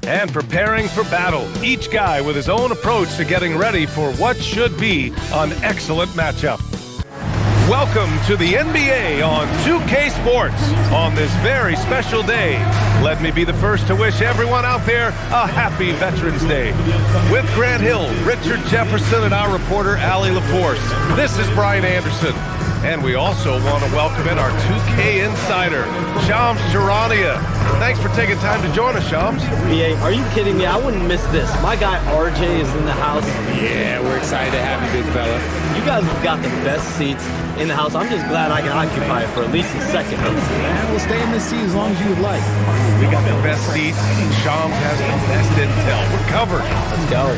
and preparing for battle. Each guy with his own approach to getting ready for what should be an excellent matchup. Welcome to the NBA on 2K Sports on this very special day. Let me be the first to wish everyone out there a happy Veterans Day. With Grant Hill, Richard Jefferson, and our reporter, Allie LaForce, this is Brian Anderson. And we also want to welcome in our 2K insider, Shams Charania. Thanks for taking time to join us, Shams. BA, are you kidding me? I wouldn't miss this. My guy RJ is in the house. Yeah, we're excited to have you, big fella. You guys have got the best seats in the house. I'm just glad I can occupy it for at least a second. Man, we'll stay in this seat as long as you would like. We got the best seats. Shams has the best intel. We're covered. Let's go.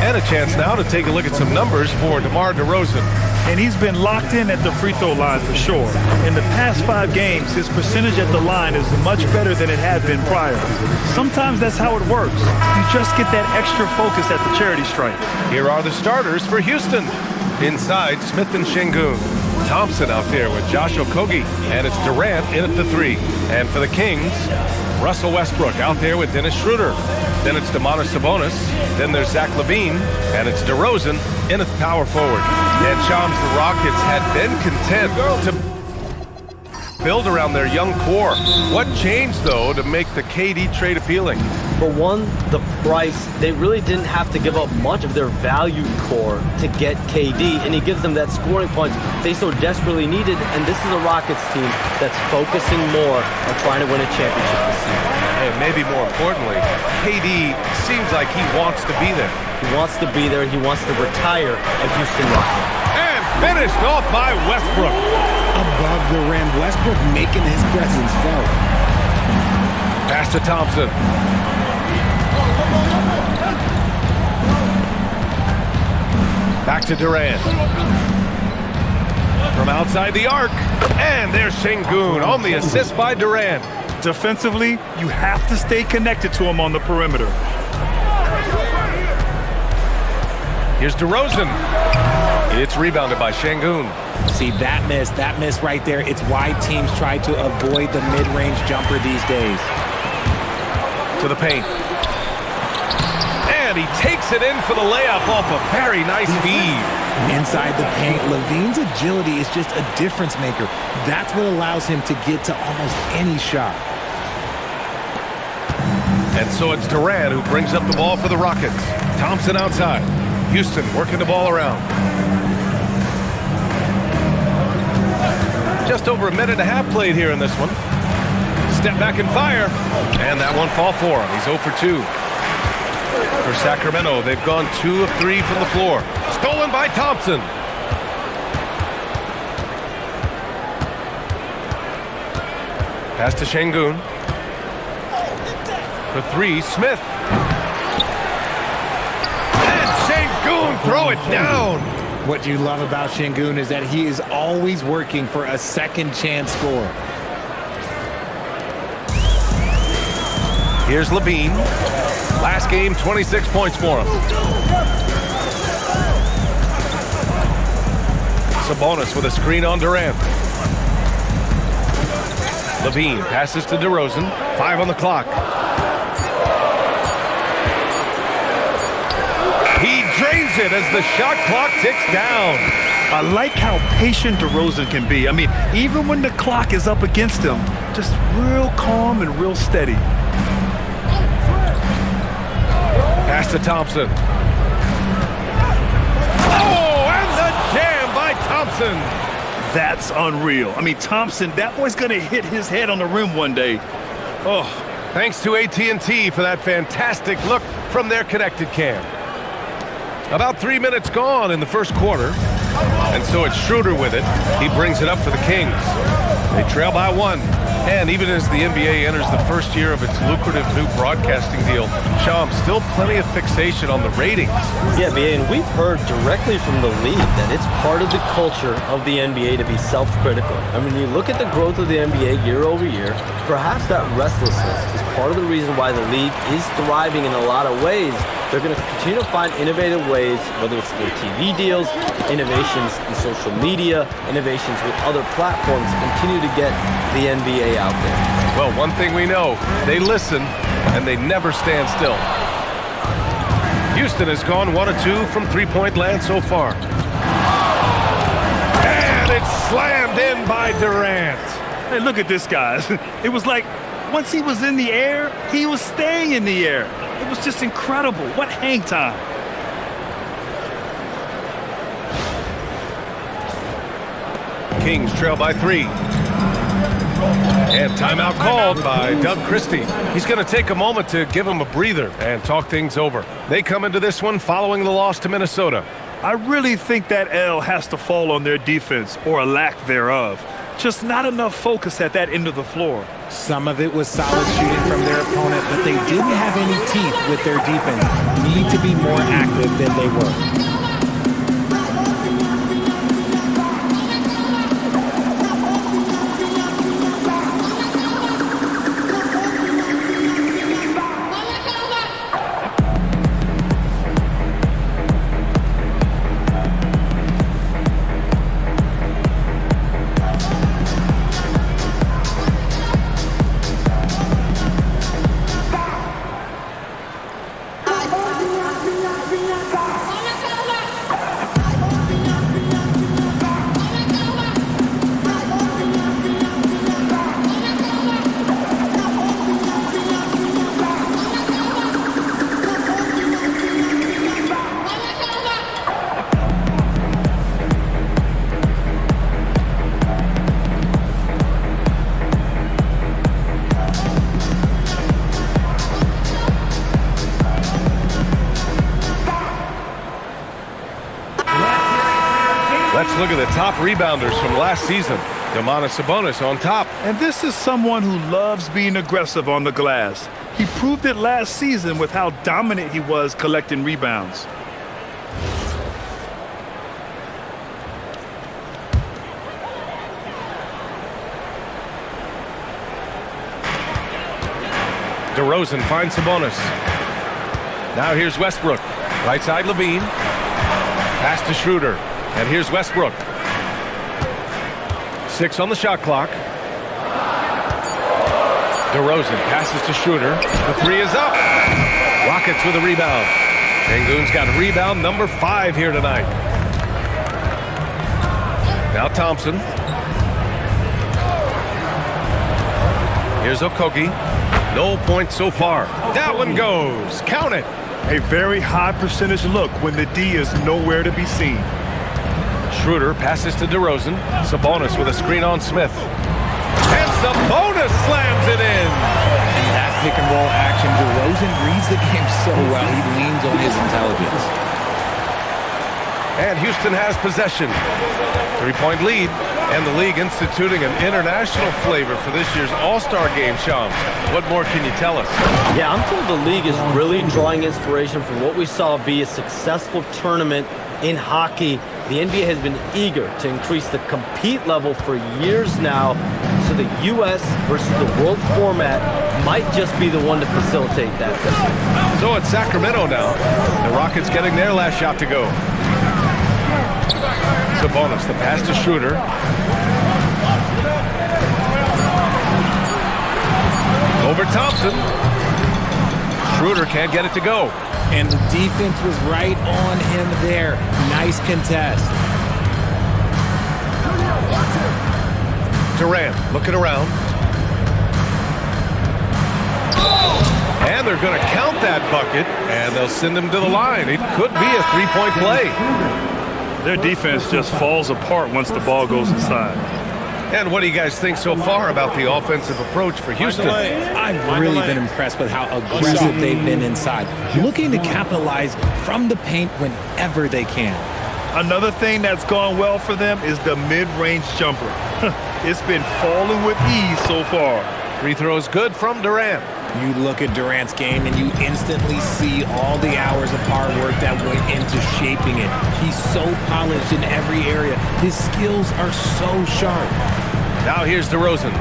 And a chance now to take a look at some numbers for DeMar DeRozan. And he's been locked in at the free throw line for sure. In the past 5 games, his percentage at the line is much better than it had been prior. Sometimes that's how it works. You just get that extra focus at the charity stripe. Here are the starters for Houston. Inside, Smith and Şengün. Thompson out there with Josh Okogie, and it's Durant in at the 3. And for the Kings, Russell Westbrook out there with Dennis Schroeder. Then it's Domantas Sabonis. Then there's Zach LaVine, and it's DeRozan in at power forward. And Shams, the Rockets had been content to build around their young core. What changed, though, to make the KD trade appealing? For one, the price. They really didn't have to give up much of their valued core to get KD, and he gives them that scoring punch they so desperately needed. And this is a Rockets team that's focusing more on trying to win a championship this season. And maybe more importantly, KD seems like he wants to be there. He wants to be there. He wants to retire a Houston Rocket. And finished off by Westbrook. Above the rim, Westbrook making his presence felt. Pass to Thompson. Back to Durant. From outside the arc. And there's Şengün on the assist by Durant. Defensively, you have to stay connected to him on the perimeter. Here's DeRozan. It's rebounded by Şengün. See, that miss right there, it's why teams try to avoid the mid-range jumper these days. To the paint. And he takes it in for the layup off a very nice feed. Inside the paint, LaVine's agility is just a difference maker. That's what allows him to get to almost any shot. And so it's Durant who brings up the ball for the Rockets. Thompson outside. Houston working the ball around. Just over a minute and a half played here in this one. Step back and fire. And that one fall for him. He's 0 for 2. For Sacramento, they've gone 2 of 3 from the floor. Stolen by Thompson. Pass to Şengün. For 3, Smith. And Şengün throw it down. What you love about Şengün is that he is always working for a second chance score. Here's LaVine. Last game, 26 points for him. Sabonis with a screen on Durant. LaVine passes to DeRozan. 5 on the clock. He drains it as the shot clock ticks down. I like how patient DeRozan can be. I mean, even when the clock is up against him, just real calm and real steady. Pass to Thompson. Oh, and the jam by Thompson. That's unreal. I mean, Thompson, that boy's going to hit his head on the rim one day. Oh, thanks to AT&T for that fantastic look from their connected cam. About 3 minutes gone in the first quarter. And so it's Schroeder with it. He brings it up for the Kings. They trail by 1. And even as the NBA enters the first year of its lucrative new broadcasting deal, Shams, still plenty of fixation on the ratings. Yeah, BA, and we've heard directly from the league that it's part of the culture of the NBA to be self-critical. I mean, you look at the growth of the NBA year over year, perhaps that restlessness is part of the reason why the league is thriving in a lot of ways. They're going to continue to find innovative ways, whether it's their TV deals, innovations in social media, innovations with other platforms, continue to get the NBA out there. Well, one thing we know, they listen, and they never stand still. Houston has gone 1 of 2 from three-point land so far. And it's slammed in by Durant. Hey, look at this, guys. It was like once he was in the air, he was staying in the air. It was just incredible. What hang time. Kings trail by 3. And timeout called by Doug Christie. He's going to take a moment to give him a breather and talk things over. They come into this one following the loss to Minnesota. I really think that L has to fall on their defense, or a lack thereof. Just not enough focus at that end of the floor. Some of it was solid shooting from their opponent, but they didn't have any teeth with their defense. Need to be more active than they were. Let's look at the top rebounders from last season. Domantas Sabonis on top. And this is someone who loves being aggressive on the glass. He proved it last season with how dominant he was collecting rebounds. DeRozan finds Sabonis. Now here's Westbrook. Right side Levine. Pass to Schroeder. And here's Westbrook. 6 on the shot clock. DeRozan passes to Schroeder. The 3 is up. Rockets with a rebound. Sengun's got rebound number 5 here tonight. Now Thompson. Here's Okogie. No points so far. That one goes. Count it. A very high percentage look when the D is nowhere to be seen. Schroeder passes to DeRozan. Sabonis with a screen on Smith. And Sabonis slams it in. That pick and roll action, DeRozan reads the game so well. He leans on his intelligence. And Houston has possession. 3-point lead. And the league instituting an international flavor for this year's All-Star game, Shams. What more can you tell us? Yeah, I'm told the league is really drawing inspiration from what we saw be a successful tournament in hockey. The NBA has been eager to increase the compete level for years now, so the U.S. versus the world format might just be the one to facilitate that. So it's Sacramento now. The Rockets getting their last shot to go. Sabonis, the pass to Schroeder. Over Thompson. Schroeder can't get it to go. And the defense was right on him there. Nice contest. Durant looking around. And they're going to count that bucket, and they'll send him to the line. It could be a 3-point play. Their defense just falls apart once the ball goes inside. And what do you guys think so far about the offensive approach for Houston? I've really been impressed with how aggressive they've been inside, looking to capitalize from the paint whenever they can. Another thing that's gone well for them is the mid-range jumper. It's been falling with ease so far. Free throws good from Durant. You look at Durant's game and you instantly see all the hours of hard work that went into shaping it. He's so polished in every area. His skills are so sharp. Now here's DeRozan,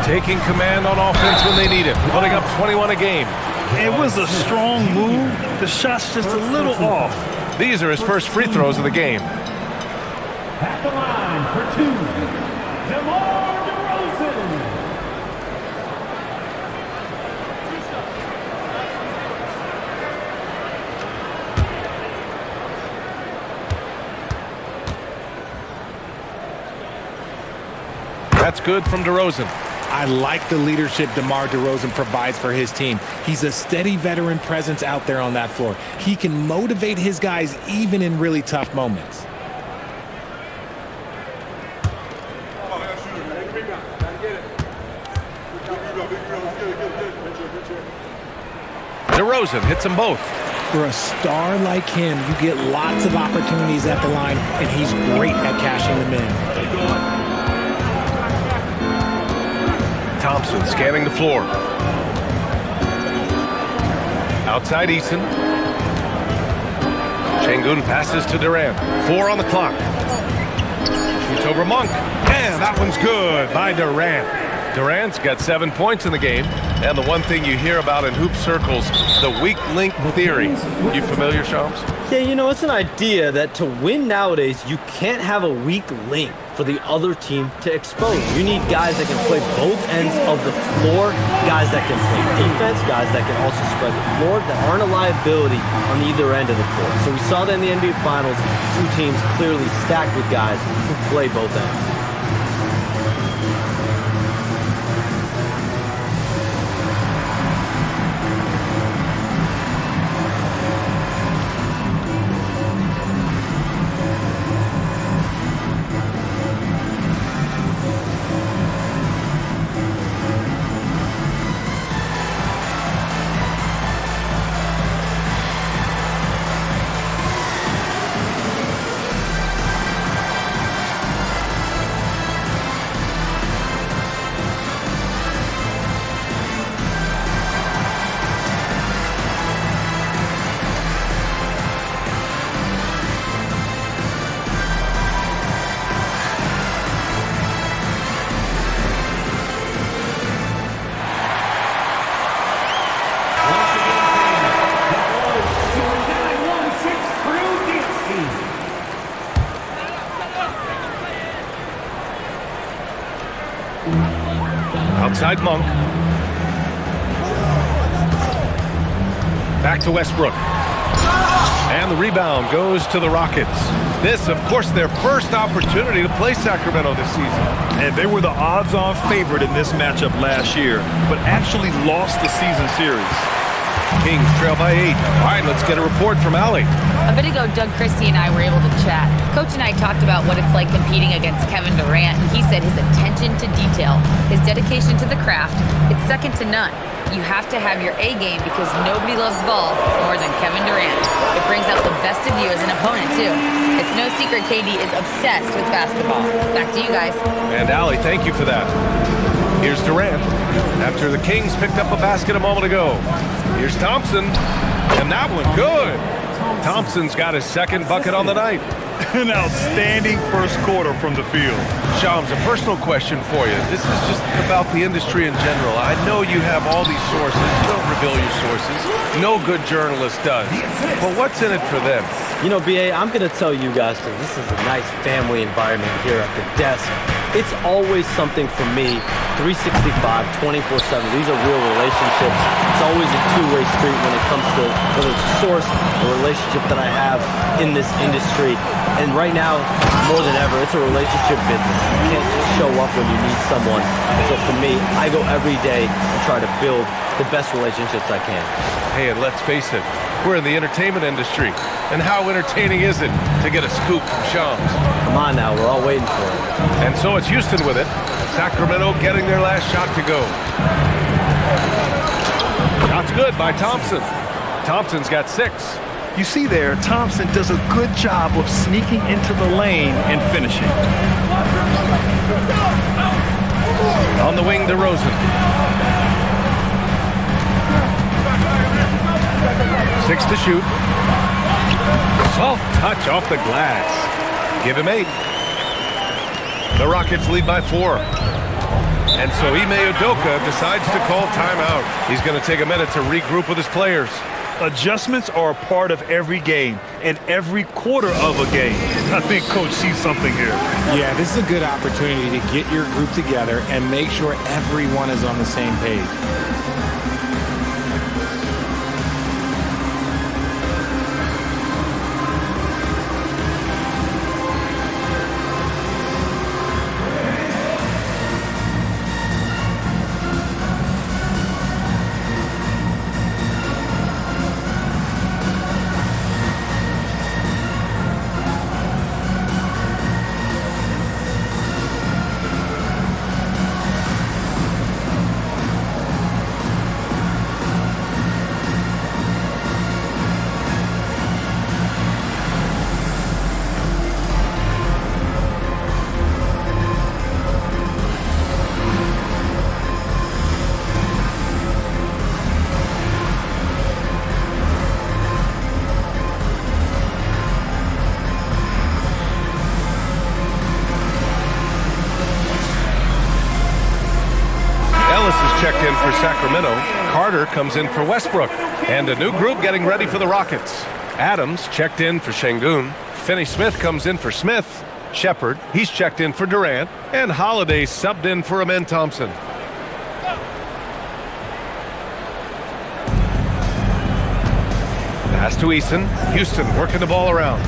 taking command on offense when they need it, putting up 21 a game. It was a strong move. The shot's just a little off. These are his first free throws of the game. At the line for 2, DeMar DeRozan. That's good from DeRozan. I like the leadership DeMar DeRozan provides for his team. He's a steady veteran presence out there on that floor. He can motivate his guys even in really tough moments. DeRozan hits them both. For a star like him, you get lots of opportunities at the line, and he's great at cashing them in. Thompson scanning the floor. Outside Eason. Şengün passes to Durant. 4 on the clock. Shoots over Monk. And that one's good by Durant. Durant's got 7 points in the game. And the one thing you hear about in hoop circles, the weak link theory. You familiar, Shams? Yeah, you know, it's an idea that to win nowadays, you can't have a weak link for the other team to expose. You need guys that can play both ends of the floor, guys that can play defense, guys that can also spread the floor, that aren't a liability on either end of the floor. So we saw that in the NBA Finals, two teams clearly stacked with guys who play both ends. Outside Monk. Back to Westbrook. And the rebound goes to the Rockets. This, of course, their first opportunity to play Sacramento this season. And they were the odds-on favorite in this matchup last year, but actually lost the season series. Kings trail by 8. All right, let's get a report from Allie. A bit ago, Doug Christie and I were able to chat. Coach and I talked about what it's like competing against Kevin Durant, and he said his attention to detail, his dedication to the craft, it's second to none. You have to have your A game because nobody loves ball more than Kevin Durant. It brings out the best of you as an opponent, too. It's no secret KD is obsessed with basketball. Back to you guys. And Allie, thank you for that. Here's Durant after the Kings picked up a basket a moment ago. Here's Thompson, and that one good. Thompson's got his second bucket on the night. An outstanding first quarter from the field. Shams, a personal question for you. This is just about the industry in general. I know you have all these sources. Don't reveal your sources. No good journalist does. But what's in it for them? You know, BA, I'm going to tell you guys, because this is a nice family environment here at the desk. It's always something for me, 365, 24/7. These are real relationships. It's always a two-way street when it comes to whether it's a source or relationship that I have in this industry. And right now, more than ever, it's a relationship business. You can't just show up when you need someone. And so for me, I go every day and try to build the best relationships I can. Hey, and let's face it, we're in the entertainment industry. And how entertaining is it to get a scoop from Shams? Come on now, we're all waiting for it. And so it's Houston with it. Sacramento getting their last shot to go. Shot's good by Thompson. Thompson's got 6. You see there, Thompson does a good job of sneaking into the lane and finishing. On the wing, DeRozan. 6 to shoot. Soft touch off the glass. Give him 8. The Rockets lead by 4. And so Ime Udoka decides to call timeout. He's going to take a minute to regroup with his players. Adjustments are a part of every game and every quarter of a game. I think Coach sees something here. Yeah, this is a good opportunity to get your group together and make sure everyone is on the same page. Sacramento. Carter comes in for Westbrook. And a new group getting ready for the Rockets. Adams checked in for Şengün. Finney-Smith comes in for Smith. Shepard, he's checked in for Durant. And Holiday subbed in for Amen Thompson. Pass to Eason. Houston working the ball around.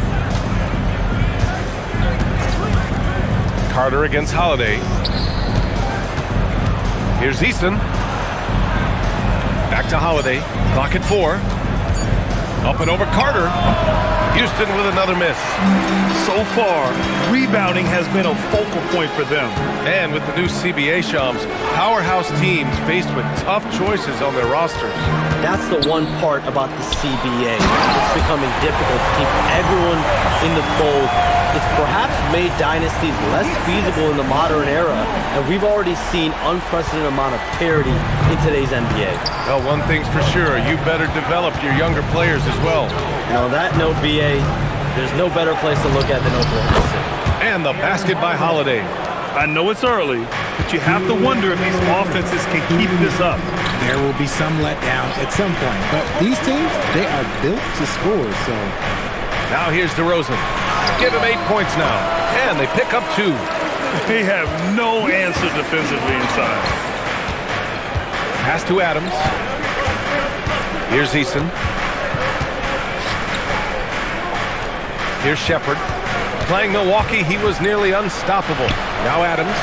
Carter against Holiday. Here's Eason. Back to Holiday. Clock at 4. Up and over Carter. Houston with another miss. So far, rebounding has been a focal point for them. And with the new CBA, Shams, powerhouse teams faced with tough choices on their rosters. That's the one part about the CBA. It's becoming difficult to keep everyone in the fold. It's perhaps made dynasties less feasible in the modern era, and we've already seen unprecedented amount of parity in today's NBA. Well, one thing's for sure, you better develop your younger players as well. And on that note, BA, there's no better place to look at than Oklahoma City. And the basket by Holiday. I know it's early, but you have to wonder if these offenses can keep this up. There will be some letdown at some point, but these teams, they are built to score, so. Now here's DeRozan. Give him 8 points now, and they pick up 2. They have no answer defensively inside. Pass to Adams. Here's Eason. Here's Shepard. Playing Milwaukee, he was nearly unstoppable. Now Adams.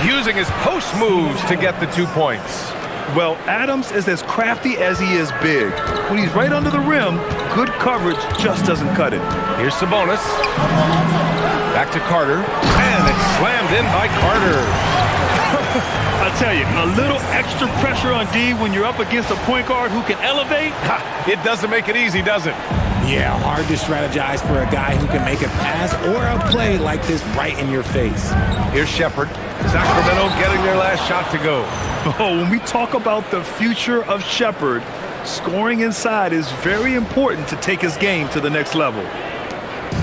Using his post moves to get the 2 points. Well, Adams is as crafty as he is big. When he's right under the rim, good coverage just doesn't cut it. Here's Sabonis. Back to Carter. And it's slammed in by Carter. I tell you, a little extra pressure on D when you're up against a point guard who can elevate. It doesn't make it easy, does it? Yeah, hard to strategize for a guy who can make a pass or a play like this right in your face. Here's Shepard. Sacramento getting their last shot to go. Oh, when we talk about the future of Shepard, scoring inside is very important to take his game to the next level.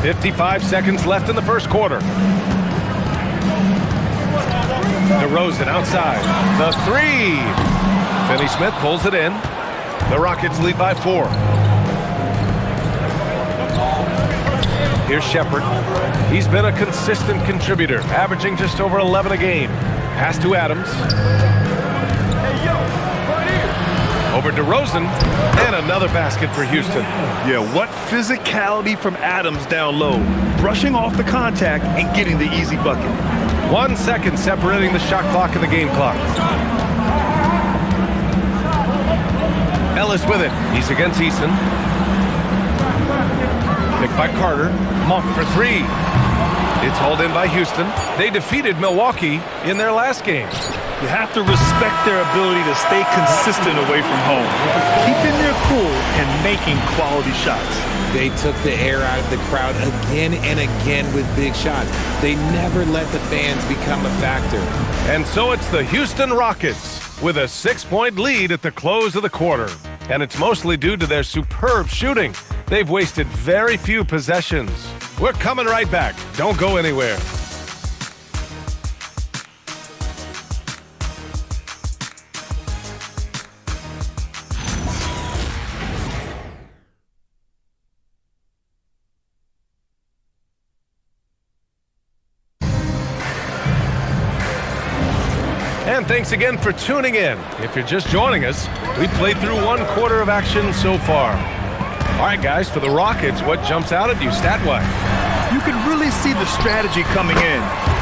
55 seconds left in the first quarter. DeRozan outside. The 3. Finney-Smith pulls it in. The Rockets lead by 4. Here's Shepard. He's been a consistent contributor, averaging just over 11 a game. Pass to Adams. Over DeRozan, and another basket for Houston. Yeah, what physicality from Adams down low, brushing off the contact and getting the easy bucket. 1 second separating the shot clock and the game clock. Ellis with it. He's against Eason. Picked by Carter. Monk for 3. It's hauled in by Houston. They defeated Milwaukee in their last game. You have to respect their ability to stay consistent away from home, keeping their cool and making quality shots. They took the air out of the crowd again and again with big shots. They never let the fans become a factor. And so it's the Houston Rockets with a 6-point lead at the close of the quarter. And it's mostly due to their superb shooting. They've wasted very few possessions. We're coming right back. Don't go anywhere. And thanks again for tuning in. If you're just joining us, we played through 1 quarter of action so far. All right, guys, for the Rockets, what jumps out at you stat-wise? You can really see the strategy coming in.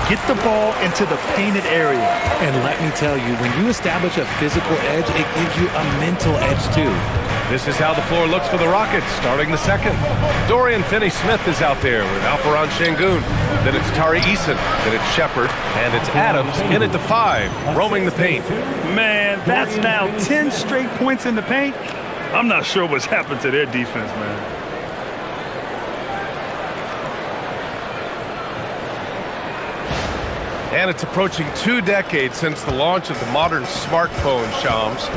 Get the ball into the painted area. And let me tell you, when you establish a physical edge, it gives you a mental edge too. This is how the floor looks for the Rockets starting the second. Dorian Finney-Smith is out there with Alperen Şengün. Then it's Tari Eason. Then it's Shepard. And it's Adams in at the 5, roaming the paint. Man, that's now 10 straight points in the paint. I'm not sure what's happened to their defense, man. And it's approaching 2 decades since the launch of the modern smartphone, Shams.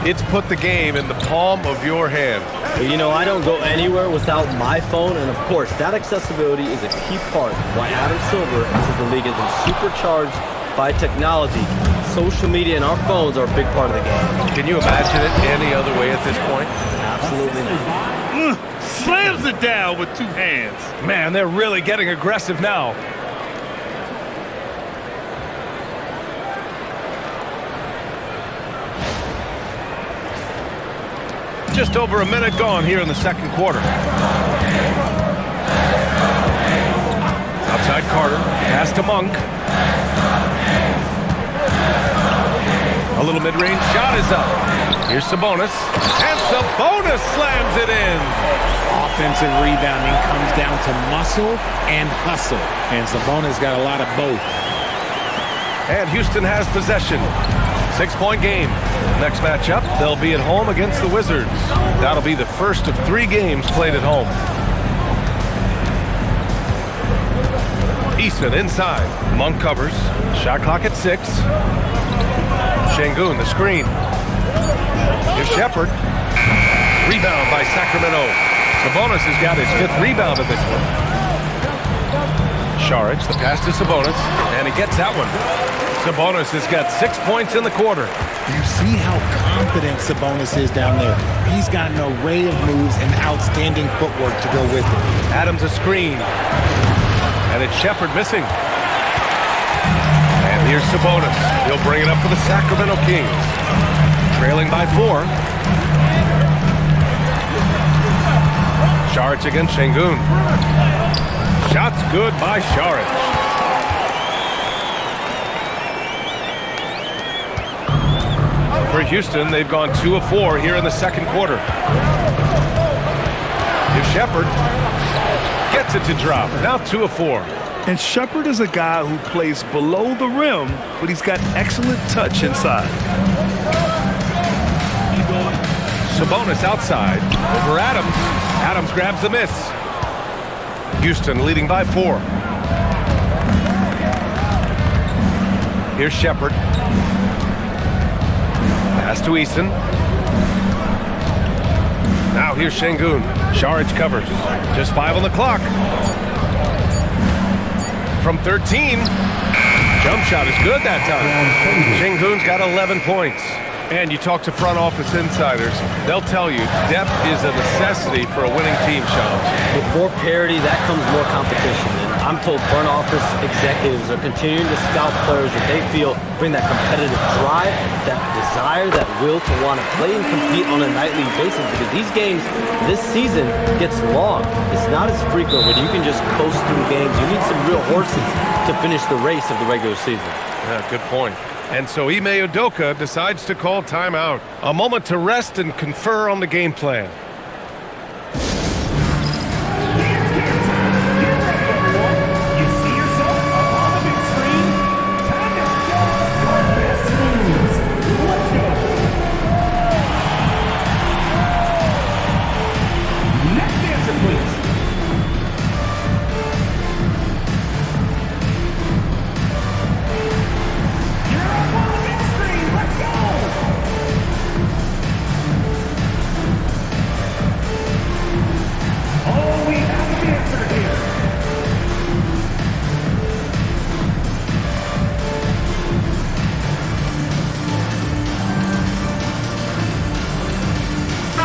It's put the game in the palm of your hand. You know, I don't go anywhere without my phone, and of course, that accessibility is a key part of why Adam Silver says the league has been supercharged by technology. social media and our phones are a big part of the game. Can you imagine it any other way at this point? Absolutely not. Slams it down with 2 hands. Man, they're really getting aggressive now. Just over a minute gone here in the second quarter. Outside Carter, pass to Monk. A little mid-range shot is up. Here's Sabonis. And Sabonis slams it in. Offensive rebounding comes down to muscle and hustle. And Sabonis got a lot of both. And Houston has possession. 6-point game. Next matchup, they'll be at home against the Wizards. That'll be the first of 3 games played at home. Easton inside. Monk covers. Shot clock at 6. Şengün, the screen. Here's Shepherd. Rebound by Sacramento. Sabonis has got his 5th rebound of this one. Šarić, the pass to Sabonis, and he gets that one. Sabonis has got 6 points in the quarter. You see how confident Sabonis is down there. He's got an array of moves and outstanding footwork to go with it. Adams a screen. And it's Shepherd missing. And here's Sabonis. He'll bring it up for the Sacramento Kings. Trailing by 4. Šarić against Şengün. Shots good by Šarić. For Houston, they've gone 2 of 4 here in the second quarter. Here's Shepherd. Gets it to drop. Now 2 of 4. And Shepherd is a guy who plays below the rim, but he's got excellent touch inside. Sabonis outside. Over Adams. Adams grabs the miss. Houston leading by 4. Here's Shepherd. Pass to Easton. Now here's Şengün. Šarić covers. Just 5 on the clock. From 13. Jump shot is good that time. Şengün's got 11 points. And you talk to front office insiders, they'll tell you depth is a necessity for a winning team, Sean. With more parity, that comes more competition. And I'm told front office executives are continuing to scout players that they feel bring that competitive drive, that desire, that will to want to play and compete on a nightly basis. Because these games, this season, gets long. It's not as frequent when you can just coast through games. You need some real horses to finish the race of the regular season. Yeah, good point. And so Ime Udoka decides to call timeout. A moment to rest and confer on the game plan.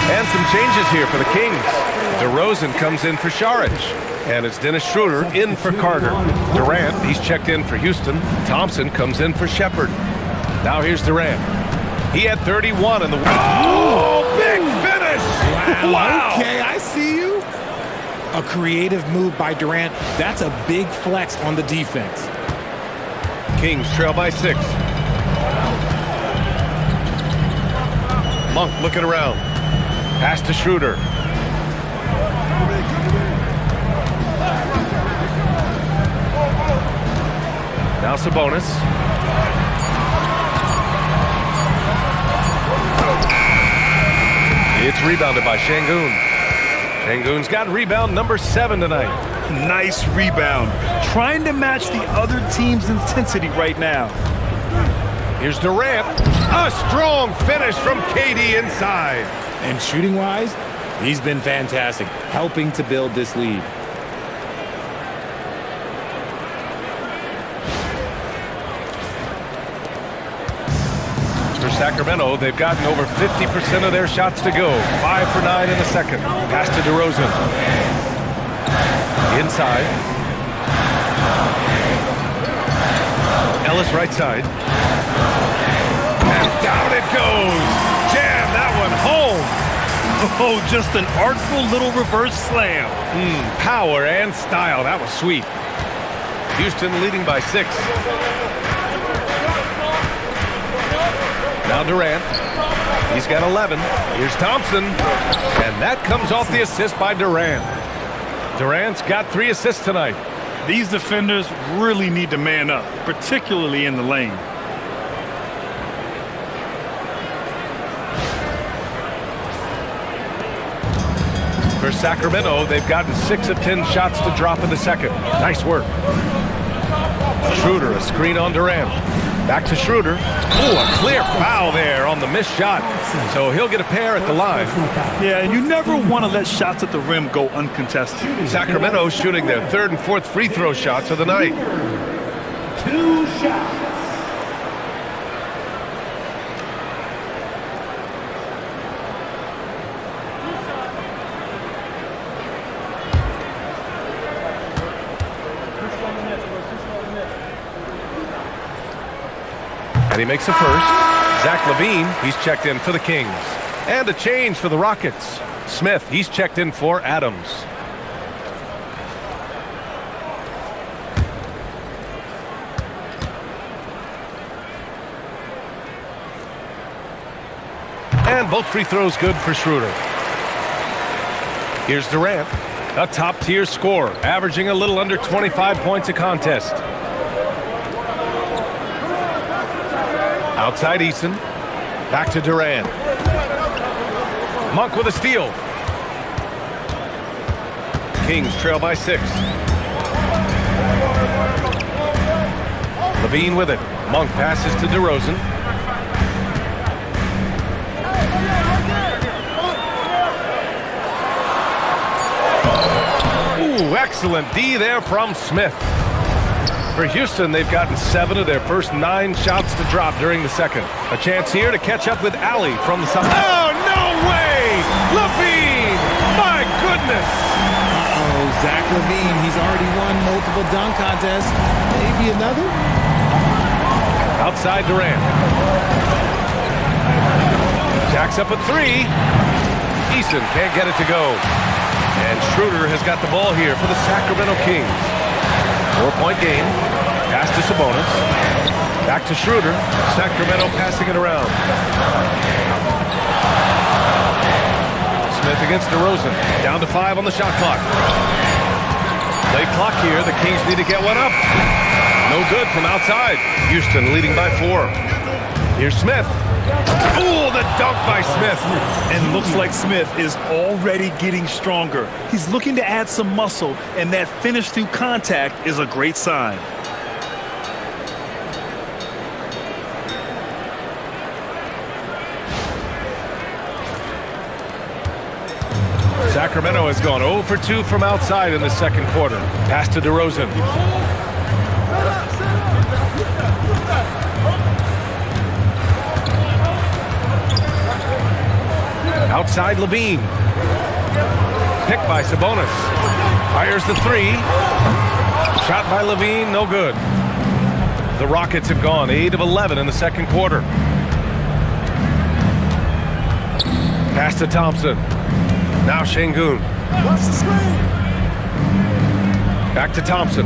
And some changes here for the Kings. DeRozan comes in for Šarić. And it's Dennis Schroeder in for Carter. Durant, he's checked in for Houston. Thompson comes in for Shepherd. Now here's Durant. He had 31 in the... Oh, big finish! Wow. Okay, I see you. A creative move by Durant. That's a big flex on the defense. Kings trail by 6. Monk looking around. Pass to Schroeder. Now Sabonis. It's rebounded by Şengün. Şengün's got rebound number 7 tonight. Nice rebound. Trying to match the other team's intensity right now. Here's Durant. A strong finish from KD inside. And shooting-wise, he's been fantastic, helping to build this lead. Sacramento, they've gotten over 50% of their shots to go. 5 for 9 in the second. Pass to DeRozan. Inside. Ellis right side. And down it goes. Jam that one home. Oh, just an artful little reverse slam. Power and style. That was sweet. Houston leading by 6. Now Durant. He's got 11. Here's Thompson. And that comes off the assist by Durant. Durant's got 3 assists tonight. These defenders really need to man up, particularly in the lane. For Sacramento, they've gotten 6 of 10 shots to drop in the second. Nice work. Schroeder, a screen on Durant. Back to Schroeder. Ooh, a clear foul there on the missed shot. So he'll get a pair at the line. Yeah, and you never want to let shots at the rim go uncontested. Sacramento shooting their 3rd and 4th free throw shots of the night. 2 shots. And he makes the first. Zach LaVine, he's checked in for the Kings. And a change for the Rockets. Smith, he's checked in for Adams. And both free throws good for Schroeder. Here's Durant, a top-tier scorer, averaging a little under 25 points a contest. Outside Eason. Back to Durant. Monk with a steal. Kings trail by 6. LaVine with it. Monk passes to DeRozan. Ooh, excellent D there from Smith. For Houston, they've gotten 7 of their first 9 shots to drop during the second. A chance here to catch up with Alley from the side. Oh, no way! LaVine! My goodness! Uh-oh, Zach LaVine. He's already won multiple dunk contests. Maybe another? Outside Durant. Jacks up a 3. Eason can't get it to go. And Schroeder has got the ball here for the Sacramento Kings. 4-point game. Pass to Sabonis. Back to Schroeder. Sacramento passing it around. Smith against DeRozan. Down to 5 on the shot clock. Late clock here. The Kings need to get one up. No good from outside. Houston leading by 4. Here's Smith. Ooh, the dunk by Smith. And looks like Smith is already getting stronger. He's looking to add some muscle, and that finish through contact is a great sign. Sacramento has gone 0 for 2 from outside in the second quarter. Pass to DeRozan. Outside LaVine. Picked by Sabonis. Fires the 3. Shot by LaVine, no good. The Rockets have gone 8 of 11 in the second quarter. Pass to Thompson. Now Şengün. Back to Thompson.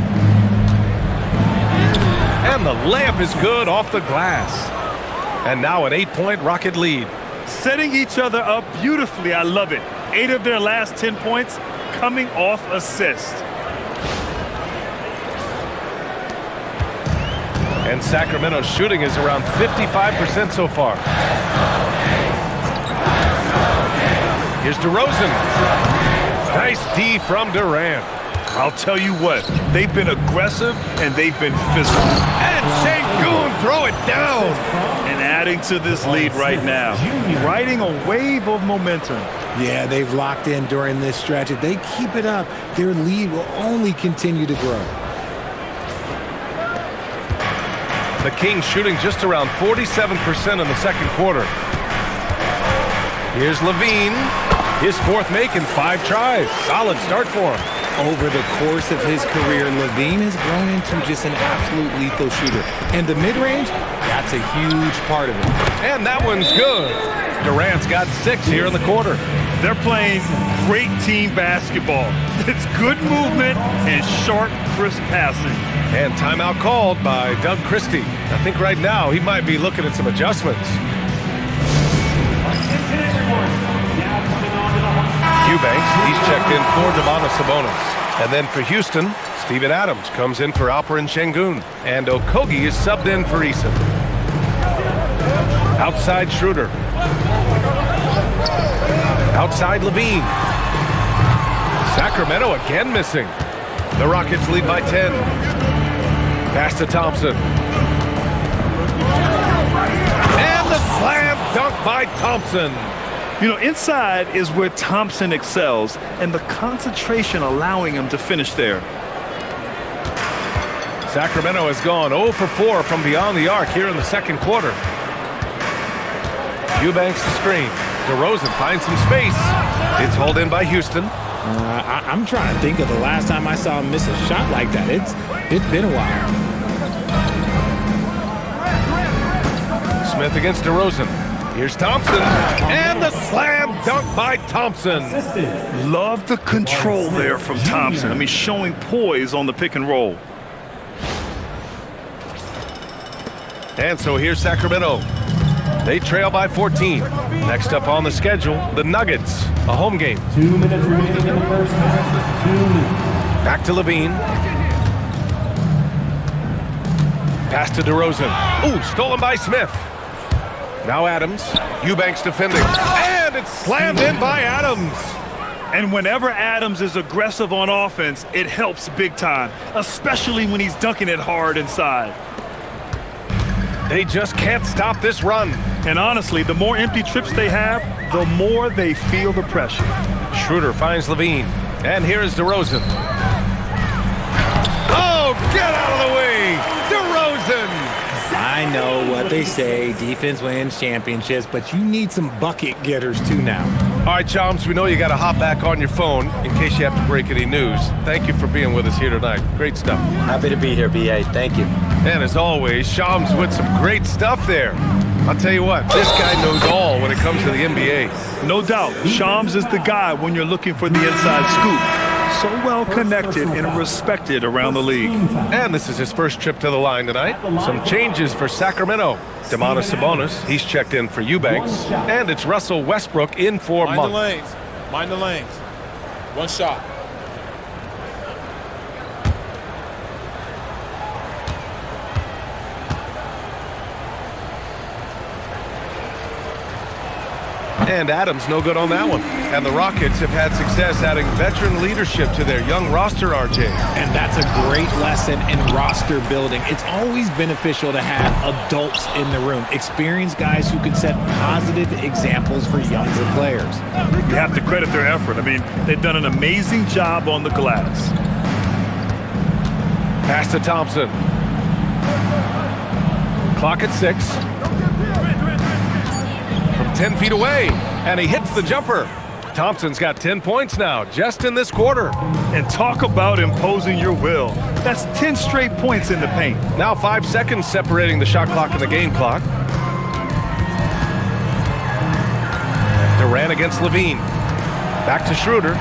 And the layup is good off the glass. And now an 8-point Rocket lead. Setting each other up beautifully. I love it. 8 of their last 10 points coming off assist. And Sacramento's shooting is around 55% so far. Here's DeRozan. Nice D from Durant. I'll tell you what, they've been aggressive and they've been physical. And Şengün throw it down. And adding to this lead right now, riding a wave of momentum. Yeah, they've locked in during this stretch. If they keep it up, their lead will only continue to grow. The Kings shooting just around 47% in the second quarter. Here's Levine. His fourth make in 5 tries. Solid start for him. Over the course of his career, Levine has grown into just an absolute lethal shooter. And the mid-range, that's a huge part of it. And that one's good. Durant's got 6 here in the quarter. They're playing great team basketball. It's good movement and sharp, crisp passing. And timeout called by Doug Christie. I think right now he might be looking at some adjustments. Eubanks, he's checked in for Sabonis. And then for Houston, Steven Adams comes in for Alperen Şengün. And Okogie is subbed in for Eason. Outside Schroeder. Outside Levine. Sacramento again missing. The Rockets lead by 10. Pass to Thompson. And the slam dunk by Thompson. You know, inside is where Thompson excels, and the concentration allowing him to finish there. Sacramento has gone 0 for 4 from beyond the arc here in the second quarter. Eubanks the screen. DeRozan finds some space. It's hauled in by Houston. I'm trying to think of the last time I saw him miss a shot like that. It's been a while. Smith against DeRozan. Here's Thompson, and the slam dunk by Thompson. Love the control there from Thompson. I mean, showing poise on the pick and roll. And so here's Sacramento. They trail by 14. Next up on the schedule, the Nuggets, a home game. 2 minutes remaining in the first half. 2 minutes. Back to Levine. Pass to DeRozan. Ooh, stolen by Smith. Now Adams, Eubanks defending, and it's slammed in by Adams. And whenever Adams is aggressive on offense, it helps big time, especially when he's dunking it hard inside. They just can't stop this run. And honestly, the more empty trips they have, the more they feel the pressure. Schroeder finds Levine, and here is DeRozan. Oh, get out of the way, DeRozan! I know what they say, defense wins championships, but you need some bucket getters too now. All right, Chums, we know you got to hop back on your phone in case you have to break any news. Thank you for being with us here tonight. Great stuff. Happy to be here, B.A. Thank you. And as always, Shams with some great stuff there. I'll tell you what, this guy knows all when it comes to the NBA. No doubt, Shams is the guy when you're looking for the inside scoop. So well connected and respected around the league. And this is his first trip to the line tonight. Some changes for Sacramento. Sabonis, he's checked in for Eubanks. And it's Russell Westbrook in for Mind Monk. the lanes. Mind the lanes. One shot. And Adams no good on that one. And the Rockets have had success adding veteran leadership to their young roster, RJ. And that's a great lesson in roster building. It's always beneficial to have adults in the room, experienced guys who can set positive examples for younger players. You have to credit their effort. I mean, they've done an amazing job on the glass. Pass to Thompson. Clock at 6. From 10 feet away, and he hits the jumper. Thompson's got 10 points now, just in this quarter. And talk about imposing your will. That's 10 straight points in the paint. Now 5 seconds separating the shot clock and the game clock. Durant against Levine. Back to Schroeder.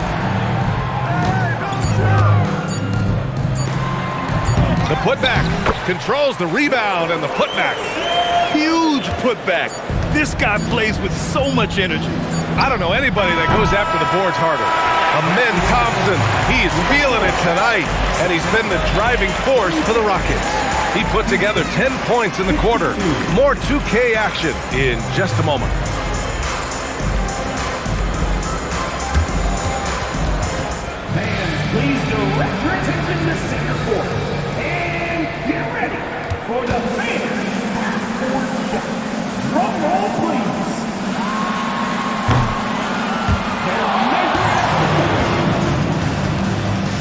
The putback. Controls the rebound and the putback. Huge putback. This guy plays with so much energy. I don't know anybody that goes after the boards harder. Amen Thompson, he is feeling it tonight, and he's been the driving force for the Rockets. He put together 10 points in the quarter. More 2K action in just a moment. Fans, please direct your attention to center court. And get ready for the fan half-court shot. Drum roll, please.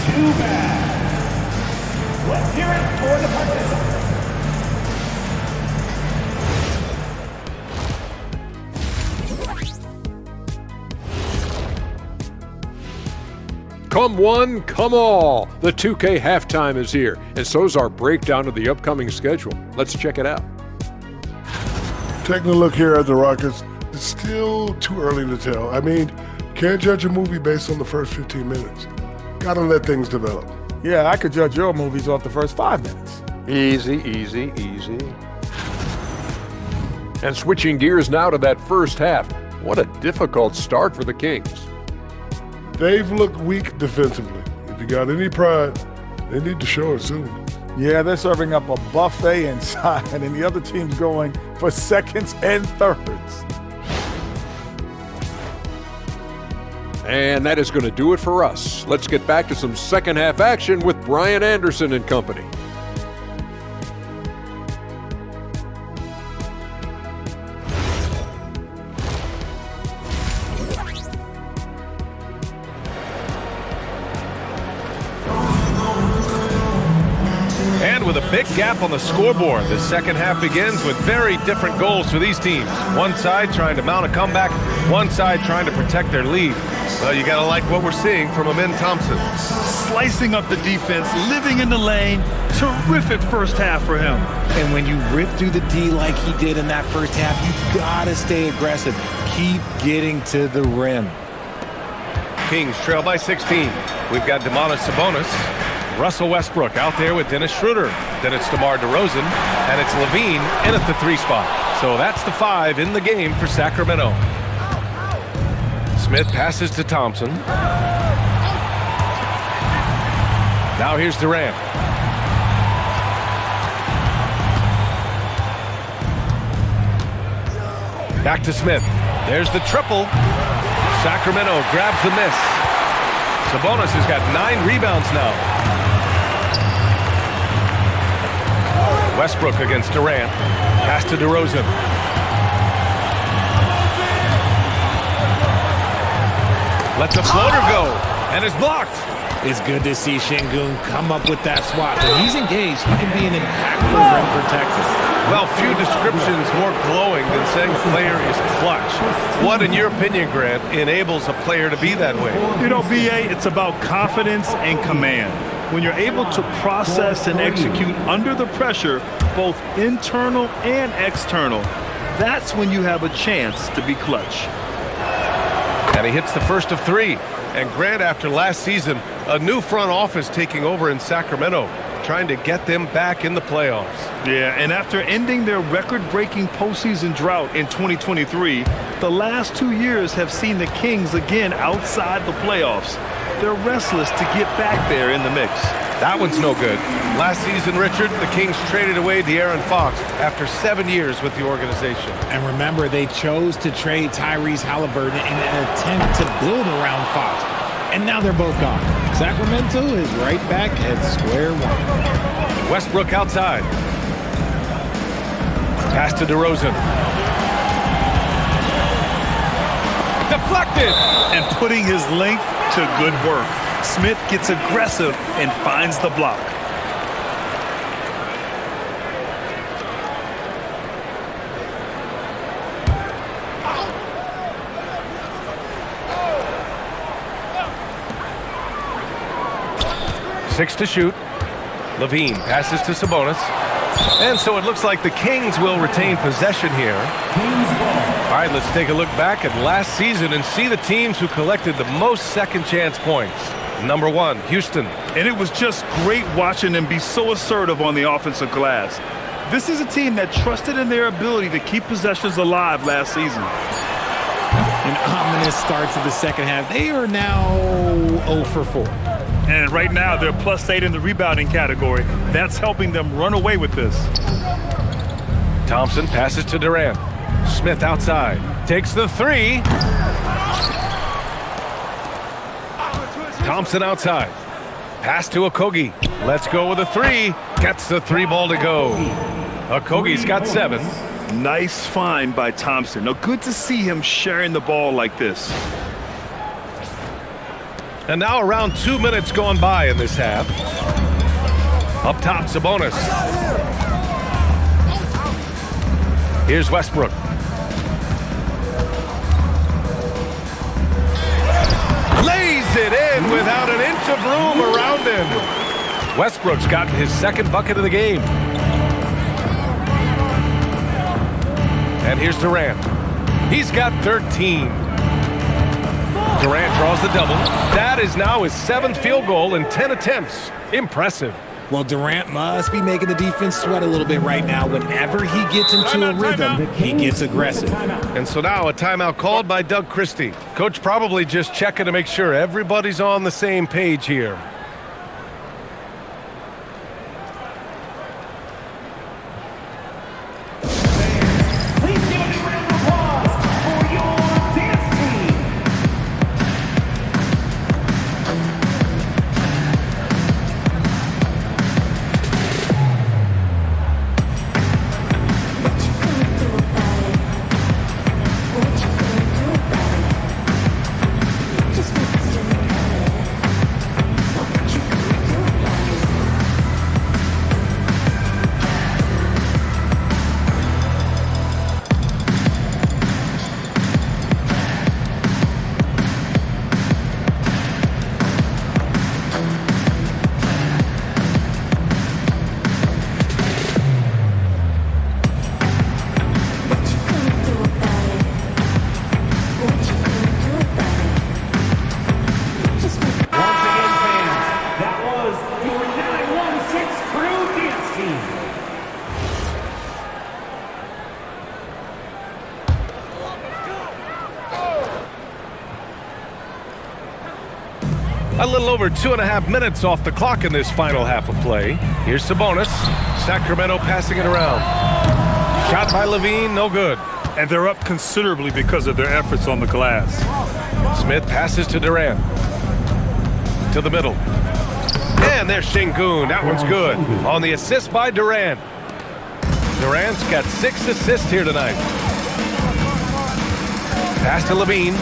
Too bad. Let's hear it for the participants. Come one, come all. The 2K halftime is here, and so's our breakdown of the upcoming schedule. Let's check it out. Taking a look here at the Rockets, it's still too early to tell. I mean, can't judge a movie based on the first 15 minutes. Gotta let things develop. Yeah, I could judge your movies off the first 5 minutes. Easy, easy, easy. And switching gears now to that first half. What a difficult start for the Kings. They've looked weak defensively. If you got any pride, they need to show it soon. Yeah, they're serving up a buffet inside, and the other team's going for seconds and thirds. And that is going to do it for us. Let's get back to some second half action with Brian Anderson and company. With a big gap on the scoreboard, the second half begins with very different goals for these teams. One side trying to mount a comeback, one side trying to protect their lead. Well, you gotta like what we're seeing from Amin Thompson. Slicing up the defense, living in the lane. Terrific first half for him. And when you rip through the D like he did in that first half, you gotta stay aggressive. Keep getting to the rim. Kings trail by 16. We've got Domantas Sabonis. Russell Westbrook out there with Dennis Schroeder. Then it's DeMar DeRozan, and it's Levine in at the 3 spot. So that's the 5 in the game for Sacramento. Smith passes to Thompson. Now here's Durant. Back to Smith. There's the triple. Sacramento grabs the miss. Sabonis has got 9 rebounds now. Westbrook against Durant. Pass to DeRozan. Lets a floater go, and is blocked. It's good to see Şengün come up with that swat. When he's engaged, he can be an impactful rim protector. Well, few descriptions more glowing than saying a player is clutch. What, in your opinion, Grant, enables a player to be that way? You know, BA, it's about confidence and command. When you're able to process and execute under the pressure, both internal and external, that's when you have a chance to be clutch. And he hits the first of 3. And Grant, after last season, a new front office taking over in Sacramento, trying to get them back in the playoffs. Yeah, and after ending their record-breaking postseason drought in 2023, the last 2 years have seen the Kings again outside the playoffs. They're restless to get back there in the mix. That one's no good. Last season, Richard, the Kings traded away De'Aaron Fox after 7 years with the organization. And remember, they chose to trade Tyrese Halliburton in an attempt to build around Fox. And now they're both gone. Sacramento is right back at square one. Westbrook outside. Pass to DeRozan. Deflected! And putting his length to good work. Smith gets aggressive and finds the block. Six to shoot. Levine passes to Sabonis. And so it looks like the Kings will retain possession here. All right, let's take a look back at last season and see the teams who collected the most second chance points. Number 1, Houston. And it was just great watching them be so assertive on the offensive glass. This is a team that trusted in their ability to keep possessions alive last season. An ominous start to the second half. They are now 0 for 4. And right now, they're +8 in the rebounding category. That's helping them run away with this. Thompson passes to Durant. Smith outside. Takes the 3. Thompson outside. Pass to Okogie. Let's go with a 3. Gets the 3 ball to go. Okogie's got 7. Nice find by Thompson. Now, good to see him sharing the ball like this. And now around 2 minutes gone by in this half. Up top, Sabonis. Here's Westbrook. Lays it in without an bunch of room around him. Westbrook's gotten his second bucket of the game. And here's Durant. He's got 13. Durant draws the double. That is now his 7th field goal in 10 attempts. Impressive. Well, Durant must be making the defense sweat a little bit right now. Whenever he gets into a rhythm, he gets aggressive. And so now a timeout called by Doug Christie. Coach probably just checking to make sure everybody's on the same page here. Please give a big round of applause for your dance team. A little over 2.5 minutes off the clock in this final half of play. Here's Sabonis. Sacramento passing it around. Shot by Levine, no good. And they're up considerably because of their efforts on the glass. Smith passes to Durant. To the middle. And there's Şengün. That one's good. On the assist by Durant. Durant's got 6 assists here tonight. Pass to Levine.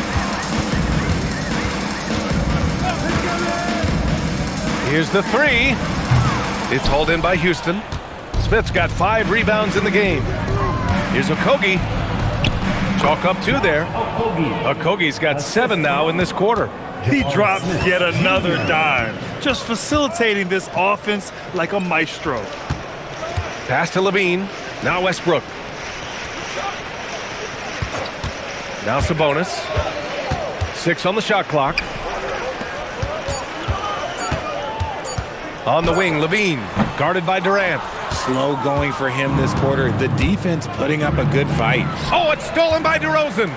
Here's the 3. It's hauled in by Houston. Smith's got 5 rebounds in the game. Here's Okogie. Chalk up 2 there. Okogie's got 7 now in this quarter. He drops yet another dime, just facilitating this offense like a maestro. Pass to Levine. Now Westbrook. Now Sabonis. 6 on the shot clock. On the wing, Levine, guarded by Durant. Slow going for him this quarter. The defense putting up a good fight. Oh, it's stolen by DeRozan.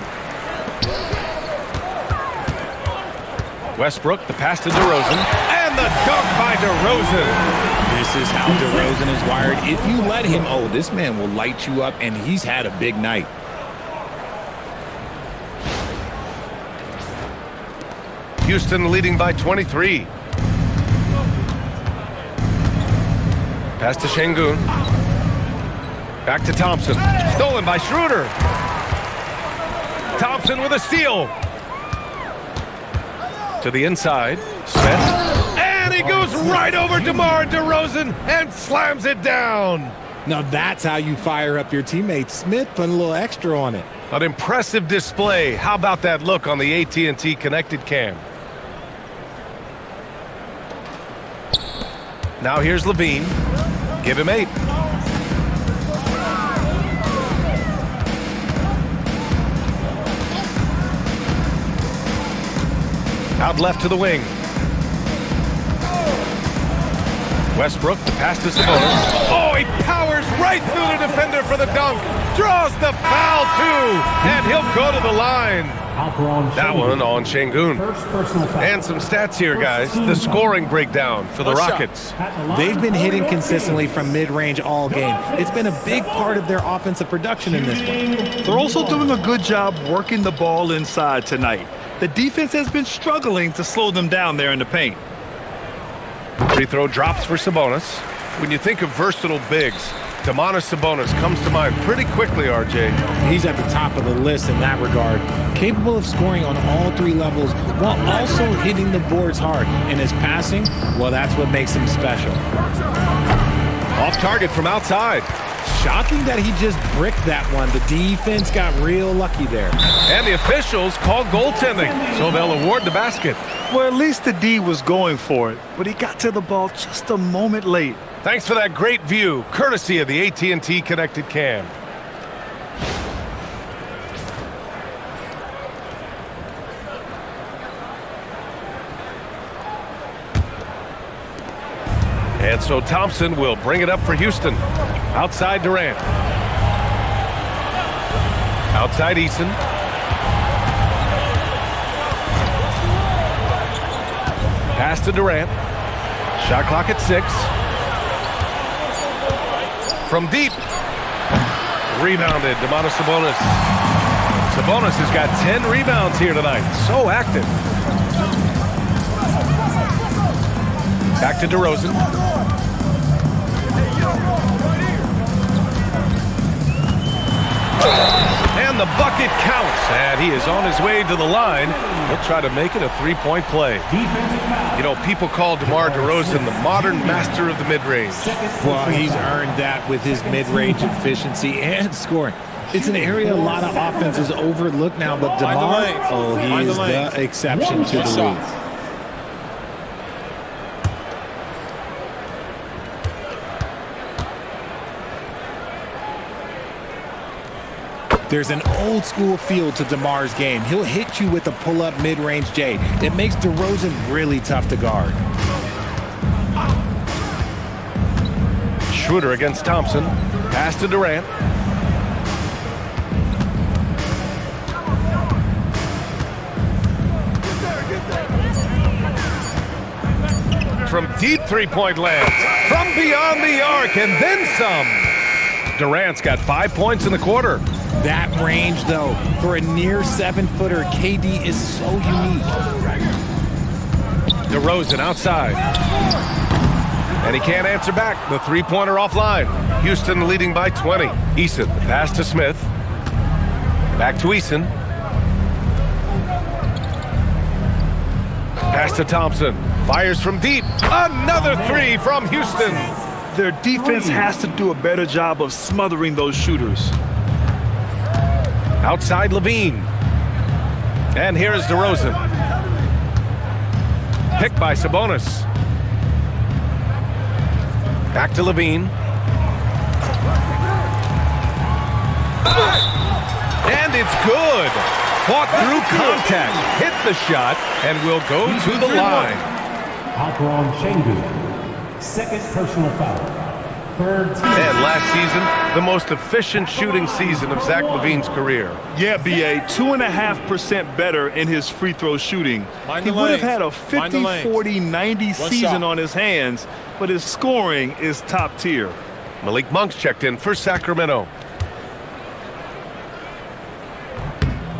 Westbrook, the pass to DeRozan, and the dunk by DeRozan. This is how DeRozan is wired. If you let him, oh, this man will light you up, and he's had a big night. Houston leading by 23. Pass to Şengün. Back to Thompson. Stolen by Schroeder. Thompson with a steal. To the inside. Smith. And he goes right over DeMar DeRozan and slams it down. Now that's how you fire up your teammates. Smith put a little extra on it. An impressive display. How about that look on the AT&T connected cam? Now here's Levine. Give him 8. Out left to the wing. Westbrook, the pass to Sabonis. Oh, he powers right through the defender for the dunk. Draws the foul, too. And he'll go to the line. That one on Şengün. And some stats here, guys. The scoring breakdown for the Rockets. They've been hitting consistently from mid-range all game. It's been a big part of their offensive production in this one. They're also doing a good job working the ball inside tonight. The defense has been struggling to slow them down there in the paint. Free throw drops for Sabonis. When you think of versatile bigs, Domantas Sabonis comes to mind pretty quickly, RJ. He's at the top of the list in that regard. Capable of scoring on all 3 levels while also hitting the boards hard. And his passing, well, that's what makes him special. Off target from outside. Shocking that he just bricked that one. The defense got real lucky there. And the officials called goaltending, so they'll award the basket. Well, at least the D was going for it, but he got to the ball just a moment late. Thanks for that great view, courtesy of the AT&T Connected Cam. And so Thompson will bring it up for Houston. Outside Durant. Outside Eason. Pass to Durant. Shot clock at 6. From deep. Rebounded. Domantas Sabonis. Sabonis has got 10 rebounds here tonight. So active. Back to DeRozan. And the bucket counts. And he is on his way to the line. He'll try to make it a three-point play. You know, people call DeMar DeRozan the modern master of the mid-range. Well, he's earned that with his mid-range efficiency and scoring. It's an area a lot of offenses overlook now, but DeMar, he is the exception to the rule. There's an old school feel to DeMar's game. He'll hit you with a pull-up mid-range J. It makes DeRozan really tough to guard. Schroeder against Thompson. Pass to Durant. From deep three-point lands. From beyond the arc and then some. Durant's got 5 points in the quarter. That range, though, for a near 7-footer, KD is so unique. DeRozan outside. And he can't answer back. The three-pointer offline. Houston leading by 20. Eason, the pass to Smith. Back to Eason. Pass to Thompson. Fires from deep. Another three from Houston. Their defense has to do a better job of smothering those shooters. Outside Levine. And here's DeRozan. Picked by Sabonis. Back to Levine. And it's good. Fought through contact. Hit the shot and will go to the line. Akron Şengün, second personal foul. Third team. And last season, the most efficient shooting season of Zach LaVine's career. Yeah, BA, 2.5% better in his free throw shooting. He would have had a 50, 40, 90 season on his hands, but his scoring is top tier. Malik Monk's checked in for Sacramento.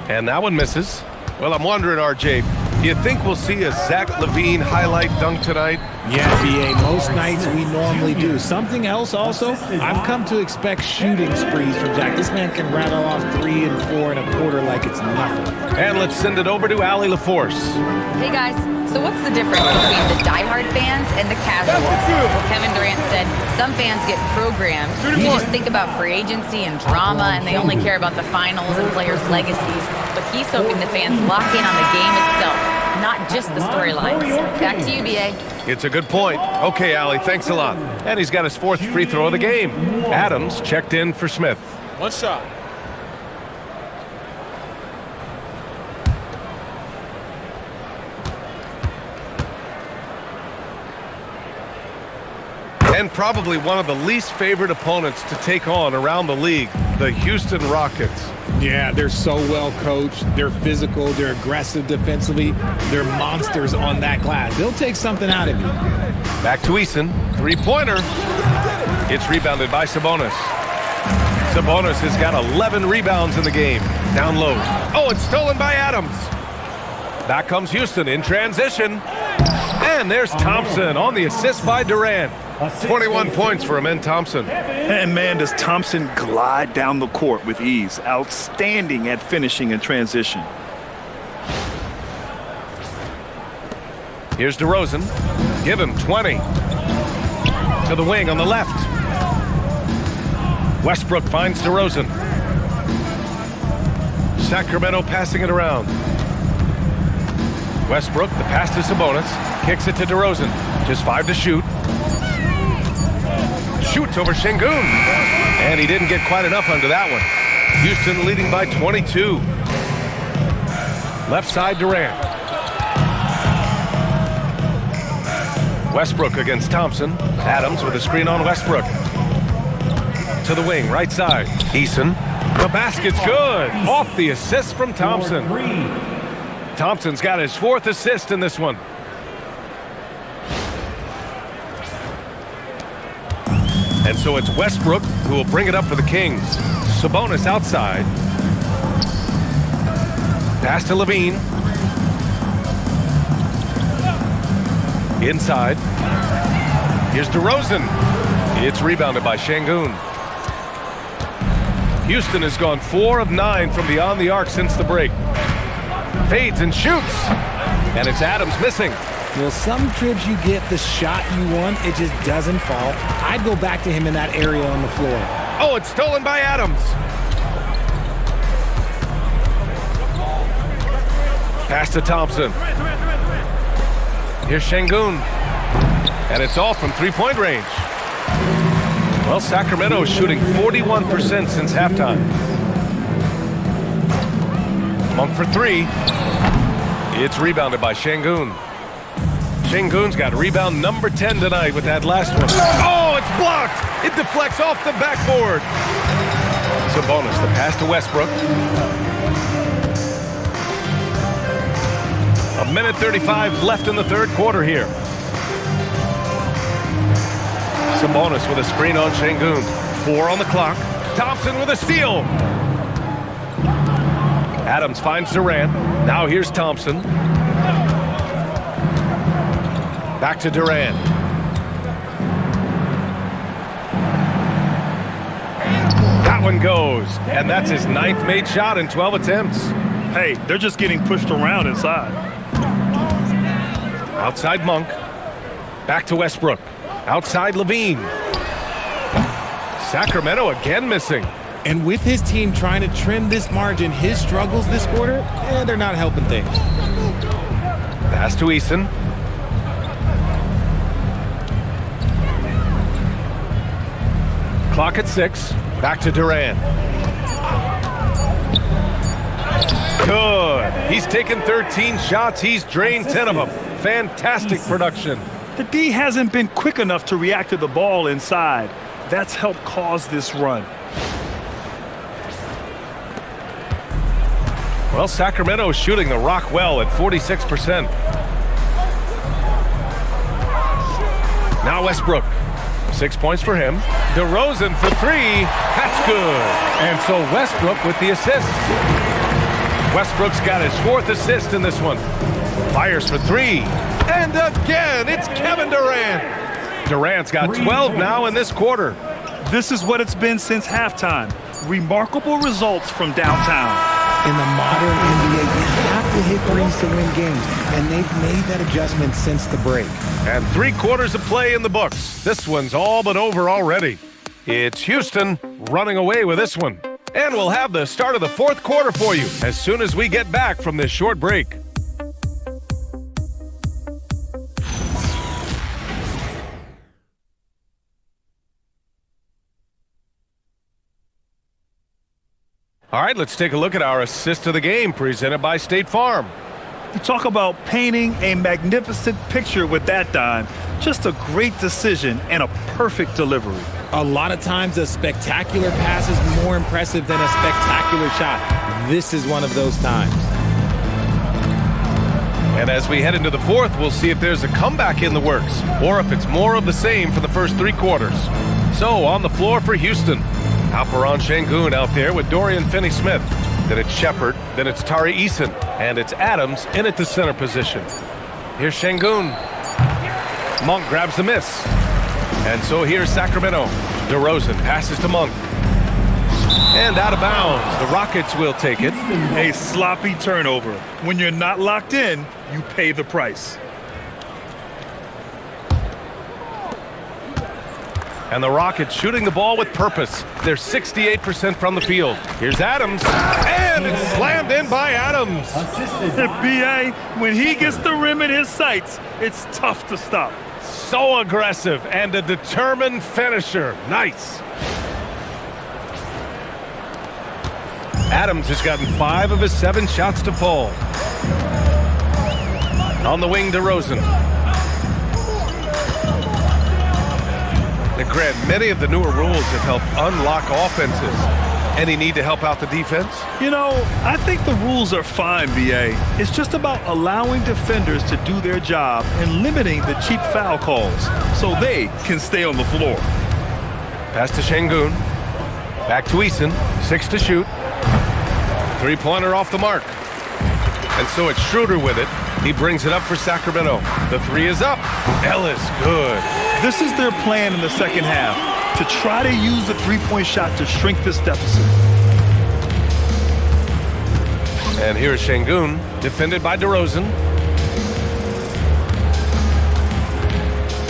And that one misses. Well, I'm wondering, RJ, do you think we'll see a Zach LaVine highlight dunk tonight? Yeah, BA, most nights we normally do. Something else also, I've come to expect shooting sprees from Zach. This man can rattle off 3 and 4 and a quarter like it's nothing. And let's send it over to Allie LaForce. Hey guys, so what's the difference between the diehard fans and the casuals? Well, Kevin Durant said some fans get programmed. You just think about free agency and drama, and they only care about the finals and players' legacies. But he's hoping the fans lock in on the game itself, not just the storylines. Back to you, BA. It's a good point. Okay, Allie, thanks a lot. And he's got his 4th free throw of the game. Adams checked in for Smith. One shot. And probably one of the least favorite opponents to take on around the league, the Houston Rockets. Yeah, they're so well coached. They're physical. They're aggressive defensively. They're monsters on that glass. They'll take something out of you. Back to Eason. Three-pointer. It's rebounded by Sabonis. Sabonis has got 11 rebounds in the game. Down low. Oh, it's stolen by Adams. Back comes Houston in transition. And there's Thompson on the assist by Durant. 21 points for Amen Thompson. And man, does Thompson glide down the court with ease. Outstanding at finishing in transition. Here's DeRozan. Give him 20. To the wing on the left. Westbrook finds DeRozan. Sacramento passing it around. Westbrook, the pass to Sabonis. Kicks it to DeRozan. Just 5 to shoot. Shoots over Şengün. And he didn't get quite enough under that one. Houston leading by 22. Left side Durant. Westbrook against Thompson. Adams with a screen on Westbrook. To the wing, right side. Eason. The basket's good. Off the assist from Thompson. Thompson's got his 4th assist in this one. And so it's Westbrook who will bring it up for the Kings. Sabonis outside. Pass to Levine. Inside. Here's DeRozan. It's rebounded by Şengün. Houston has gone 4 of 9 from beyond the arc since the break. Fades and shoots. And it's Adams missing. Well, some trips you get the shot you want, it just doesn't fall. I'd go back to him in that area on the floor. Oh, it's stolen by Adams. Pass to Thompson. Here's Şengün. And it's all from three-point range. Well, Sacramento is shooting 41% since halftime. Monk for 3. It's rebounded by Şengün. Şengün's got rebound number 10 tonight with that last one. Oh, it's blocked! It deflects off the backboard. Sabonis, the pass to Westbrook. 1:35 left in the third quarter here. Sabonis with a screen on Şengün. 4 on the clock. Thompson with a steal. Adams finds Durant. Now here's Thompson. Back to Durant. That one goes. And that's his 9th made shot in 12 attempts. Hey, they're just getting pushed around inside. Outside Monk. Back to Westbrook. Outside Levine. Sacramento again missing. And with his team trying to trim this margin, his struggles this quarter, they're not helping things. Pass to Eason. Clock at 6. Back to Durant. Good. He's taken 13 shots. He's drained 10 of them. Fantastic production. The D hasn't been quick enough to react to the ball inside. That's helped cause this run. Well, Sacramento is shooting the rock well at 46%. Now Westbrook. 6 points for him. DeRozan for 3. That's good. And so Westbrook with the assist. Westbrook's got his 4th assist in this one. Fires for 3. And again, it's Kevin Durant. Durant's got 12 now in this quarter. This is what it's been since halftime. Remarkable results from downtown. In the modern NBA, you have to hit threes to win games, and they've made that adjustment since the break. And 3 quarters of play in the books. This one's all but over already. It's Houston running away with this one. And we'll have the start of the 4th quarter for you as soon as we get back from this short break. All right, let's take a look at our assist of the game presented by State Farm. You talk about painting a magnificent picture with that dime. Just a great decision and a perfect delivery. A lot of times a spectacular pass is more impressive than a spectacular shot. This is one of those times. And as we head into the 4th, we'll see if there's a comeback in the works or if it's more of the same for the first 3 quarters. So on the floor for Houston. Alperen Şengün out there with Dorian Finney-Smith. Then it's Shepard, then it's Tari Eason, and it's Adams in at the center position. Here's Şengün. Monk grabs the miss. And so here's Sacramento. DeRozan passes to Monk. And out of bounds. The Rockets will take it. A sloppy turnover. When you're not locked in, you pay the price. And the Rockets shooting the ball with purpose. They're 68% from the field. Here's Adams, and it's slammed in by Adams. B.A., when he gets the rim in his sights, it's tough to stop. So aggressive and a determined finisher. Nice. Adams has gotten 5 of his 7 shots to fall. On the wing, DeRozan. Now, Grant, many of the newer rules have helped unlock offenses. Any need to help out the defense? You know, I think the rules are fine, B.A. It's just about allowing defenders to do their job and limiting the cheap foul calls so they can stay on the floor. Pass to Şengün. Back to Eason. 6 to shoot. Three-pointer off the mark. And so it's Schroeder with it. He brings it up for Sacramento. The 3 is up. Ellis, good. This is their plan in the second half, to try to use the three-point shot to shrink this deficit. And here's Şengün, defended by DeRozan.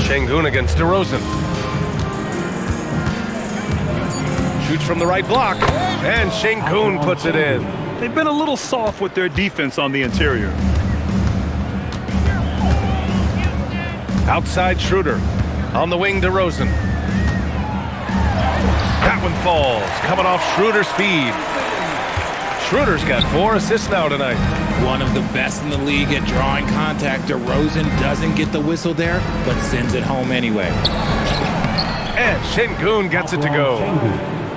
Şengün against DeRozan. Shoots from the right block, and Şengün puts it in. They've been a little soft with their defense on the interior. Outside Schroeder. On the wing, DeRozan. That one falls, coming off Schroeder's feed. Schroeder's got 4 assists now tonight. One of the best in the league at drawing contact. DeRozan doesn't get the whistle there, but sends it home anyway. And Şengün gets it to go.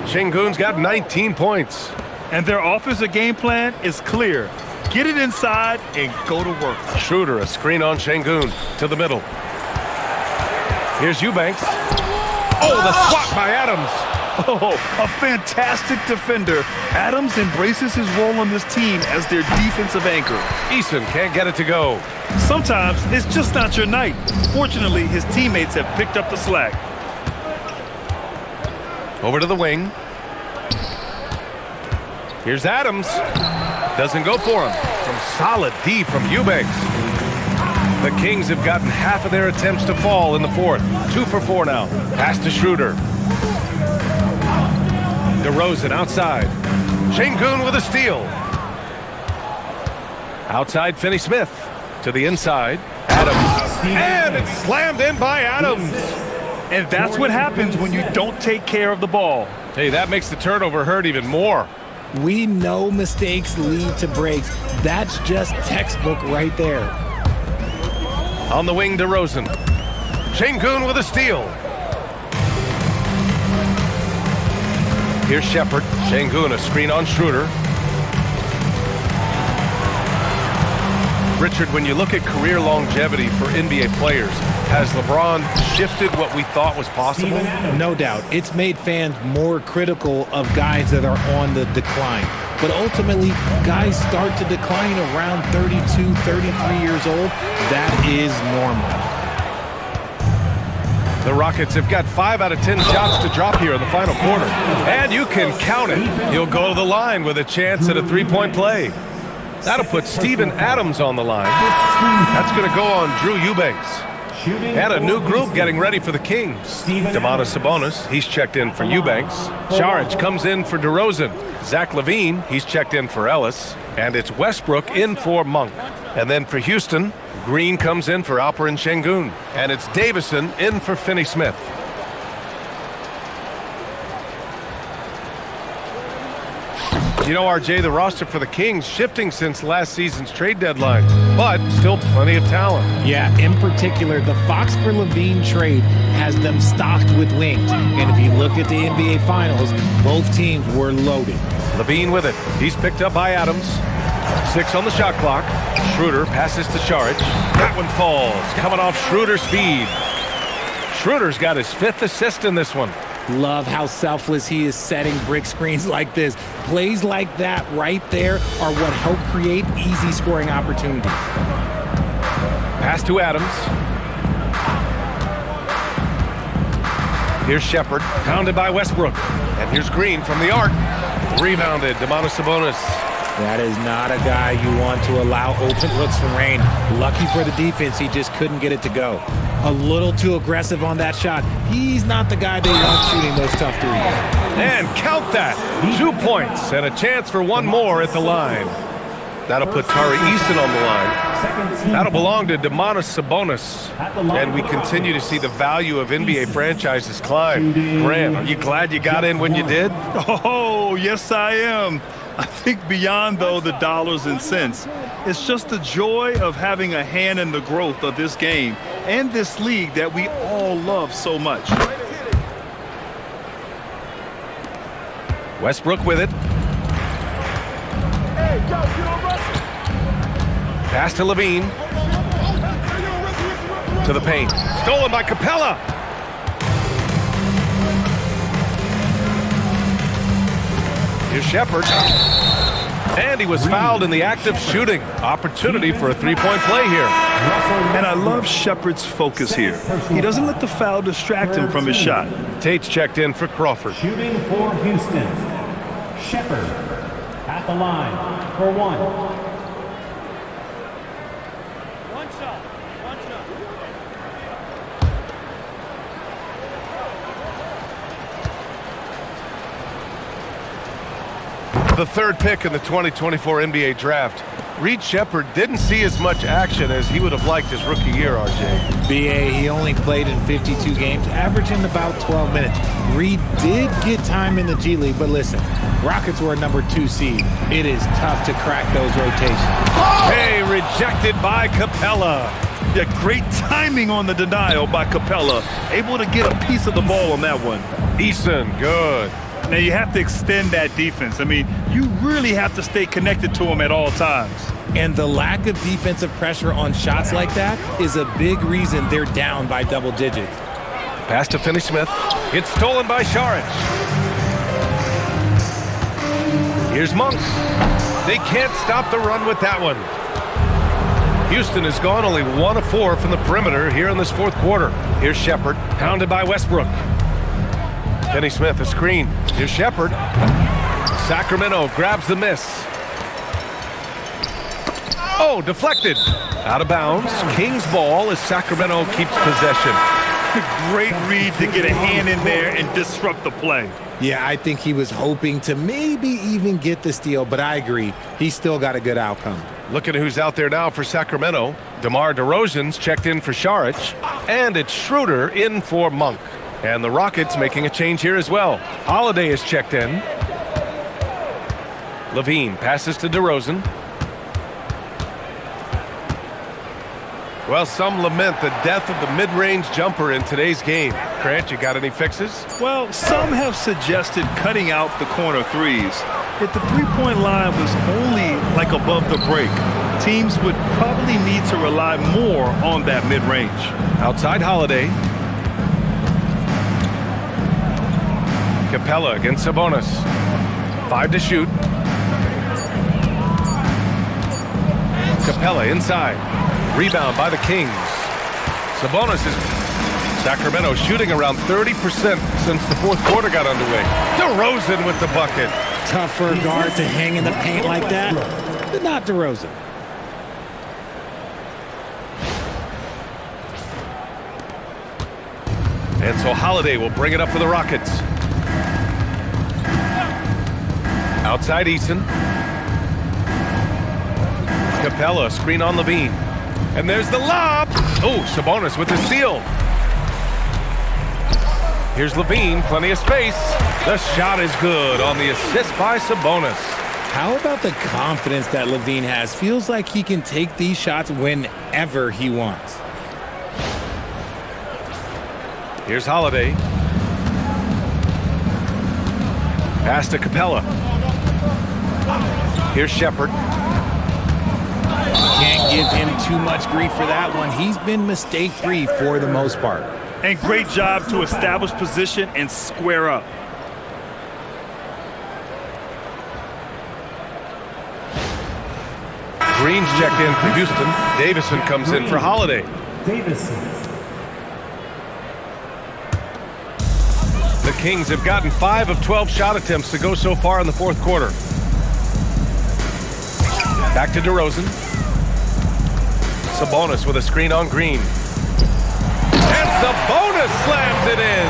Şengün's got 19 points. And their offensive game plan is clear. Get it inside and go to work. Schroeder, a screen on Şengün to the middle. Here's Eubanks. Oh, the swat by Adams. Oh, a fantastic defender. Adams embraces his role on this team as their defensive anchor. Eason can't get it to go. Sometimes it's just not your night. Fortunately, his teammates have picked up the slack. Over to the wing. Here's Adams. Doesn't go for him. Some solid D from Eubanks. The Kings have gotten half of their attempts to fall in the 4th. 2 for 4 now. Pass to Schroeder. DeRozan outside. Şengün with a steal. Outside Finney-Smith. To the inside. Adams. And it's slammed in by Adams. And that's what happens when you don't take care of the ball. Hey, that makes the turnover hurt even more. We know mistakes lead to breaks. That's just textbook right there. On the wing, DeRozan. Şengün with a steal. Here's Shepard. Şengün, a screen on Schroeder. Richard, when you look at career longevity for NBA players, has LeBron shifted what we thought was possible? No doubt. It's made fans more critical of guys that are on the decline. But ultimately, guys start to decline around 32, 33 years old. That is normal. The Rockets have got 5 out of 10 shots to drop here in the final quarter. And you can count it. He'll go to the line with a chance at a 3-point play. That'll put Steven Adams on the line. That's going to go on Drew Eubanks. And a new group getting ready for the Kings. Domantas Sabonis, he's checked in for Eubanks. Saric comes in for DeRozan. Zach LaVine, he's checked in for Ellis. And it's Westbrook in for Monk. And then for Houston, Green comes in for Alperen Şengün. And it's Davison in for Finney-Smith. You know, RJ, the roster for the Kings shifting since last season's trade deadline, but still plenty of talent. Yeah, in particular, the Fox for LaVine trade has them stocked with wings. And if you look at the NBA Finals, both teams were loaded. LaVine with it. He's picked up by Adams. 6 on the shot clock. Schroeder passes to Saric. That one falls, coming off Schroeder's feed. Schroeder's got his 5th assist in this one. Love how selfless he is setting brick screens like this. Plays like that right there are what help create easy scoring opportunities. Pass to Adams. Here's Shepard, pounded by Westbrook. And here's Green from the arc. Rebounded, Domantas Sabonis. That is not a guy you want to allow open looks from Rain. Lucky for the defense, he just couldn't get it to go. A little too aggressive on that shot. He's not the guy they want shooting those tough threes. And count that. 2 points and a chance for one more at the line. That'll put Tari Eason on the line. That'll belong to Domantas Sabonis. And we continue to see the value of NBA franchises climb. Grant, are you glad you got in when you did? Oh, yes, I am. I think beyond, though, the dollars and cents, it's just the joy of having a hand in the growth of this game and this league that we all love so much. Westbrook with it. Pass to Levine. To the paint. Stolen by Capella. Here's Shepherd. And he was fouled in the act of shooting. Opportunity for a three-point play here. And I love Shepherd's focus here. He doesn't let the foul distract him from his shot. Tate's checked in for Crawford. Shooting for Houston. Shepherd at the line for one. The third pick in the 2024 NBA Draft. Reed Shepherd didn't see as much action as he would have liked his rookie year, RJ. BA, he only played in 52 games, averaging about 12 minutes. Reed did get time in the G League, but listen, Rockets were a number 2 seed. It is tough to crack those rotations. Hey, rejected by Capella. Yeah, great timing on the denial by Capella. Able to get a piece of the ball on that one. Eason, good. Now, you have to extend that defense. I mean, you really have to stay connected to him at all times. And the lack of defensive pressure on shots like that is a big reason they're down by double digits. Pass to Finney-Smith. It's stolen by Saric. Here's Monk. They can't stop the run with that one. Houston has gone only 1 of 4 from the perimeter here in this fourth quarter. Here's Shepherd, hounded by Westbrook. Kenny Smith, a screen. Here's Shepherd. Sacramento grabs the miss. Oh, deflected. Out of bounds. Kings ball as Sacramento keeps possession. Great read to get a hand in there and disrupt the play. Yeah, I think he was hoping to maybe even get the steal, but I agree. He still got a good outcome. Look at who's out there now for Sacramento. DeMar DeRozan's checked in for Saric. And it's Schroeder in for Monk. And the Rockets making a change here as well. Holiday is checked in. Levine passes to DeRozan. Well, some lament the death of the mid-range jumper in today's game. Grant, you got any fixes? Well, some have suggested cutting out the corner threes. If the three-point line was only like above the break, teams would probably need to rely more on that mid-range. Outside Holiday. Capella against Sabonis. 5 to shoot. Capella inside. Rebound by the Kings. Sabonis is Sacramento shooting around 30% since the fourth quarter got underway. DeRozan with the bucket. Tough for a guard to hang in the paint like that, but not DeRozan. And so Holiday will bring it up for the Rockets. Outside Eason. Capella, screen on Levine. And there's the lob. Oh, Sabonis with the steal. Here's Levine, plenty of space. The shot is good on the assist by Sabonis. How about the confidence that Levine has? Feels like he can take these shots whenever he wants. Here's Holiday. Pass to Capella. Here's Shepherd. Can't give him too much grief for that one. He's been mistake-free for the most part. And great job to establish position and square up. Green's checked in for Houston. Davison comes in for Holiday. Davison. The Kings have gotten 5 of 12 shot attempts to go so far in the fourth quarter. Back to DeRozan. Sabonis with a screen on Green. And Sabonis slams it in.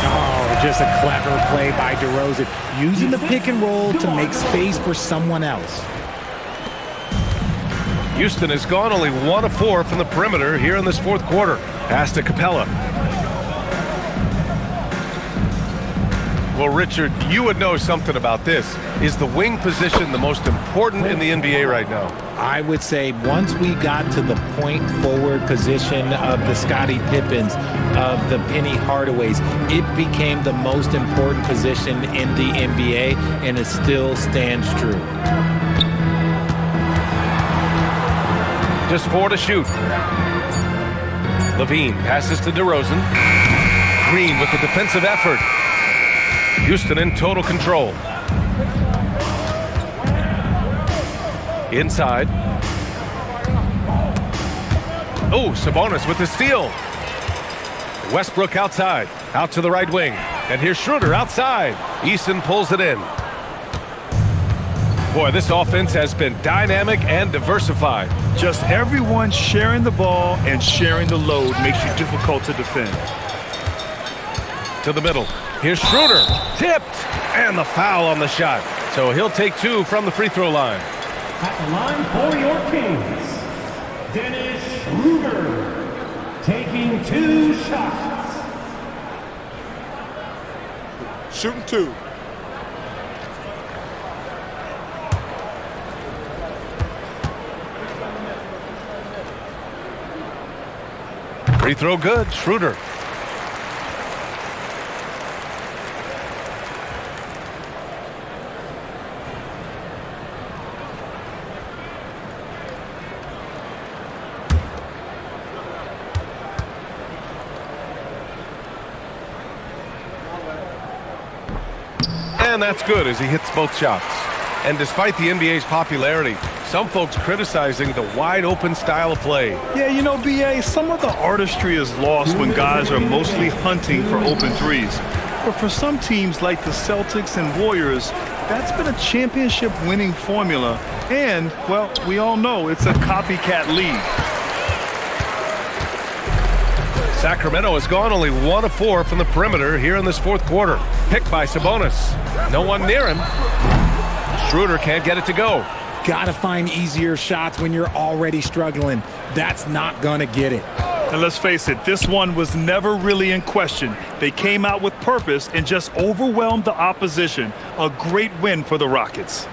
Oh, just a clever play by DeRozan, using the pick and roll to make space for someone else. Houston has gone only 1 of 4 from the perimeter here in this fourth quarter. Pass to Capella. Well, Richard, you would know something about this. Is the wing position the most important in the NBA right now? I would say once we got to the point forward position of the Scottie Pippens, of the Penny Hardaways, it became the most important position in the NBA, and it still stands true. Just 4 to shoot. Levine passes to DeRozan. Green with the defensive effort. Houston in total control. Inside. Oh, Sabonis with the steal. Westbrook outside. Out to the right wing. And here's Schroeder outside. Eason pulls it in. Boy, this offense has been dynamic and diversified. Just everyone sharing the ball and sharing the load makes you difficult to defend. To the middle. Here's Schroeder. Tipped. And the foul on the shot. So he'll take 2 from the free throw line. At the line for your Kings, Dennis Schroeder, taking 2 shots. Shooting 2. Free throw good. Schroeder. And that's good as he hits both shots. And despite the NBA's popularity, some folks criticizing the wide-open style of play. Yeah, you know, B.A., some of the artistry is lost when guys are mostly hunting for open threes. But for some teams like the Celtics and Warriors, that's been a championship-winning formula. And, well, we all know it's a copycat league. Sacramento has gone only 1 of 4 from the perimeter here in this fourth quarter. Picked by Sabonis. No one near him. Schroeder can't get it to go. Gotta find easier shots when you're already struggling. That's not gonna get it. And let's face it, this one was never really in question. They came out with purpose and just overwhelmed the opposition. A great win for the Rockets.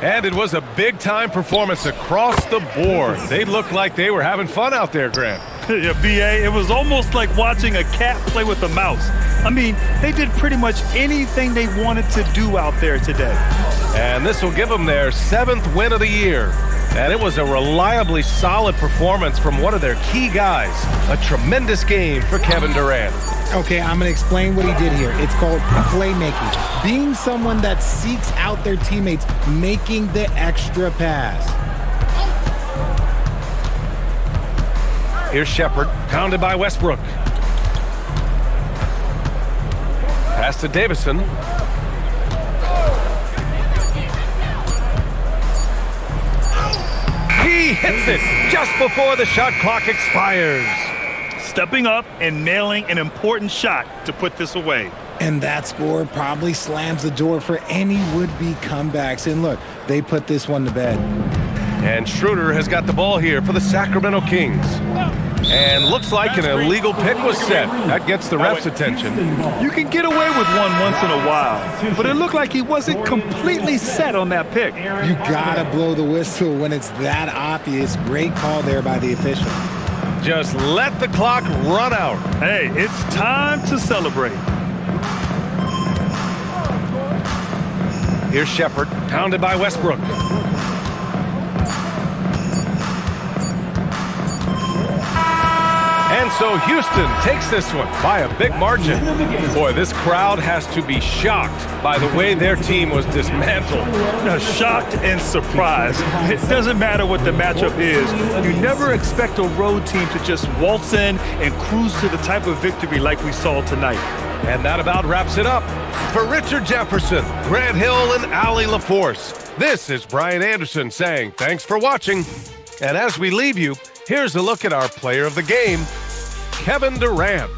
And it was a big-time performance across the board. They looked like they were having fun out there, Grant. Yeah, B.A., it was almost like watching a cat play with a mouse. I mean, they did pretty much anything they wanted to do out there today. And this will give them their 7th win of the year. And it was a reliably solid performance from one of their key guys. A tremendous game for Kevin Durant. Okay, I'm going to explain what he did here. It's called playmaking. Being someone that seeks out their teammates, making the extra pass. Here's Shepard, pounded by Westbrook. Pass to Davison. He hits it just before the shot clock expires. Stepping up and nailing an important shot to put this away. And that score probably slams the door for any would-be comebacks. And look, they put this one to bed. And Schroeder has got the ball here for the Sacramento Kings. And looks like an illegal pick was set. That gets the ref's attention. You can get away with one once in a while, but it looked like he wasn't completely set on that pick. You gotta blow the whistle when it's that obvious. Great call there by the official. Just let the clock run out. Hey, it's time to celebrate. Here's Shepard, pounded by Westbrook. And so Houston takes this one by a big margin. Boy, this crowd has to be shocked by the way their team was dismantled. Now, shocked and surprised. It doesn't matter what the matchup is. You never expect a road team to just waltz in and cruise to the type of victory like we saw tonight. And that about wraps it up. For Richard Jefferson, Grant Hill, and Allie LaForce, This is Brian Anderson saying thanks for watching. And as we leave you, here's a look at our player of the game, Kevin Durant.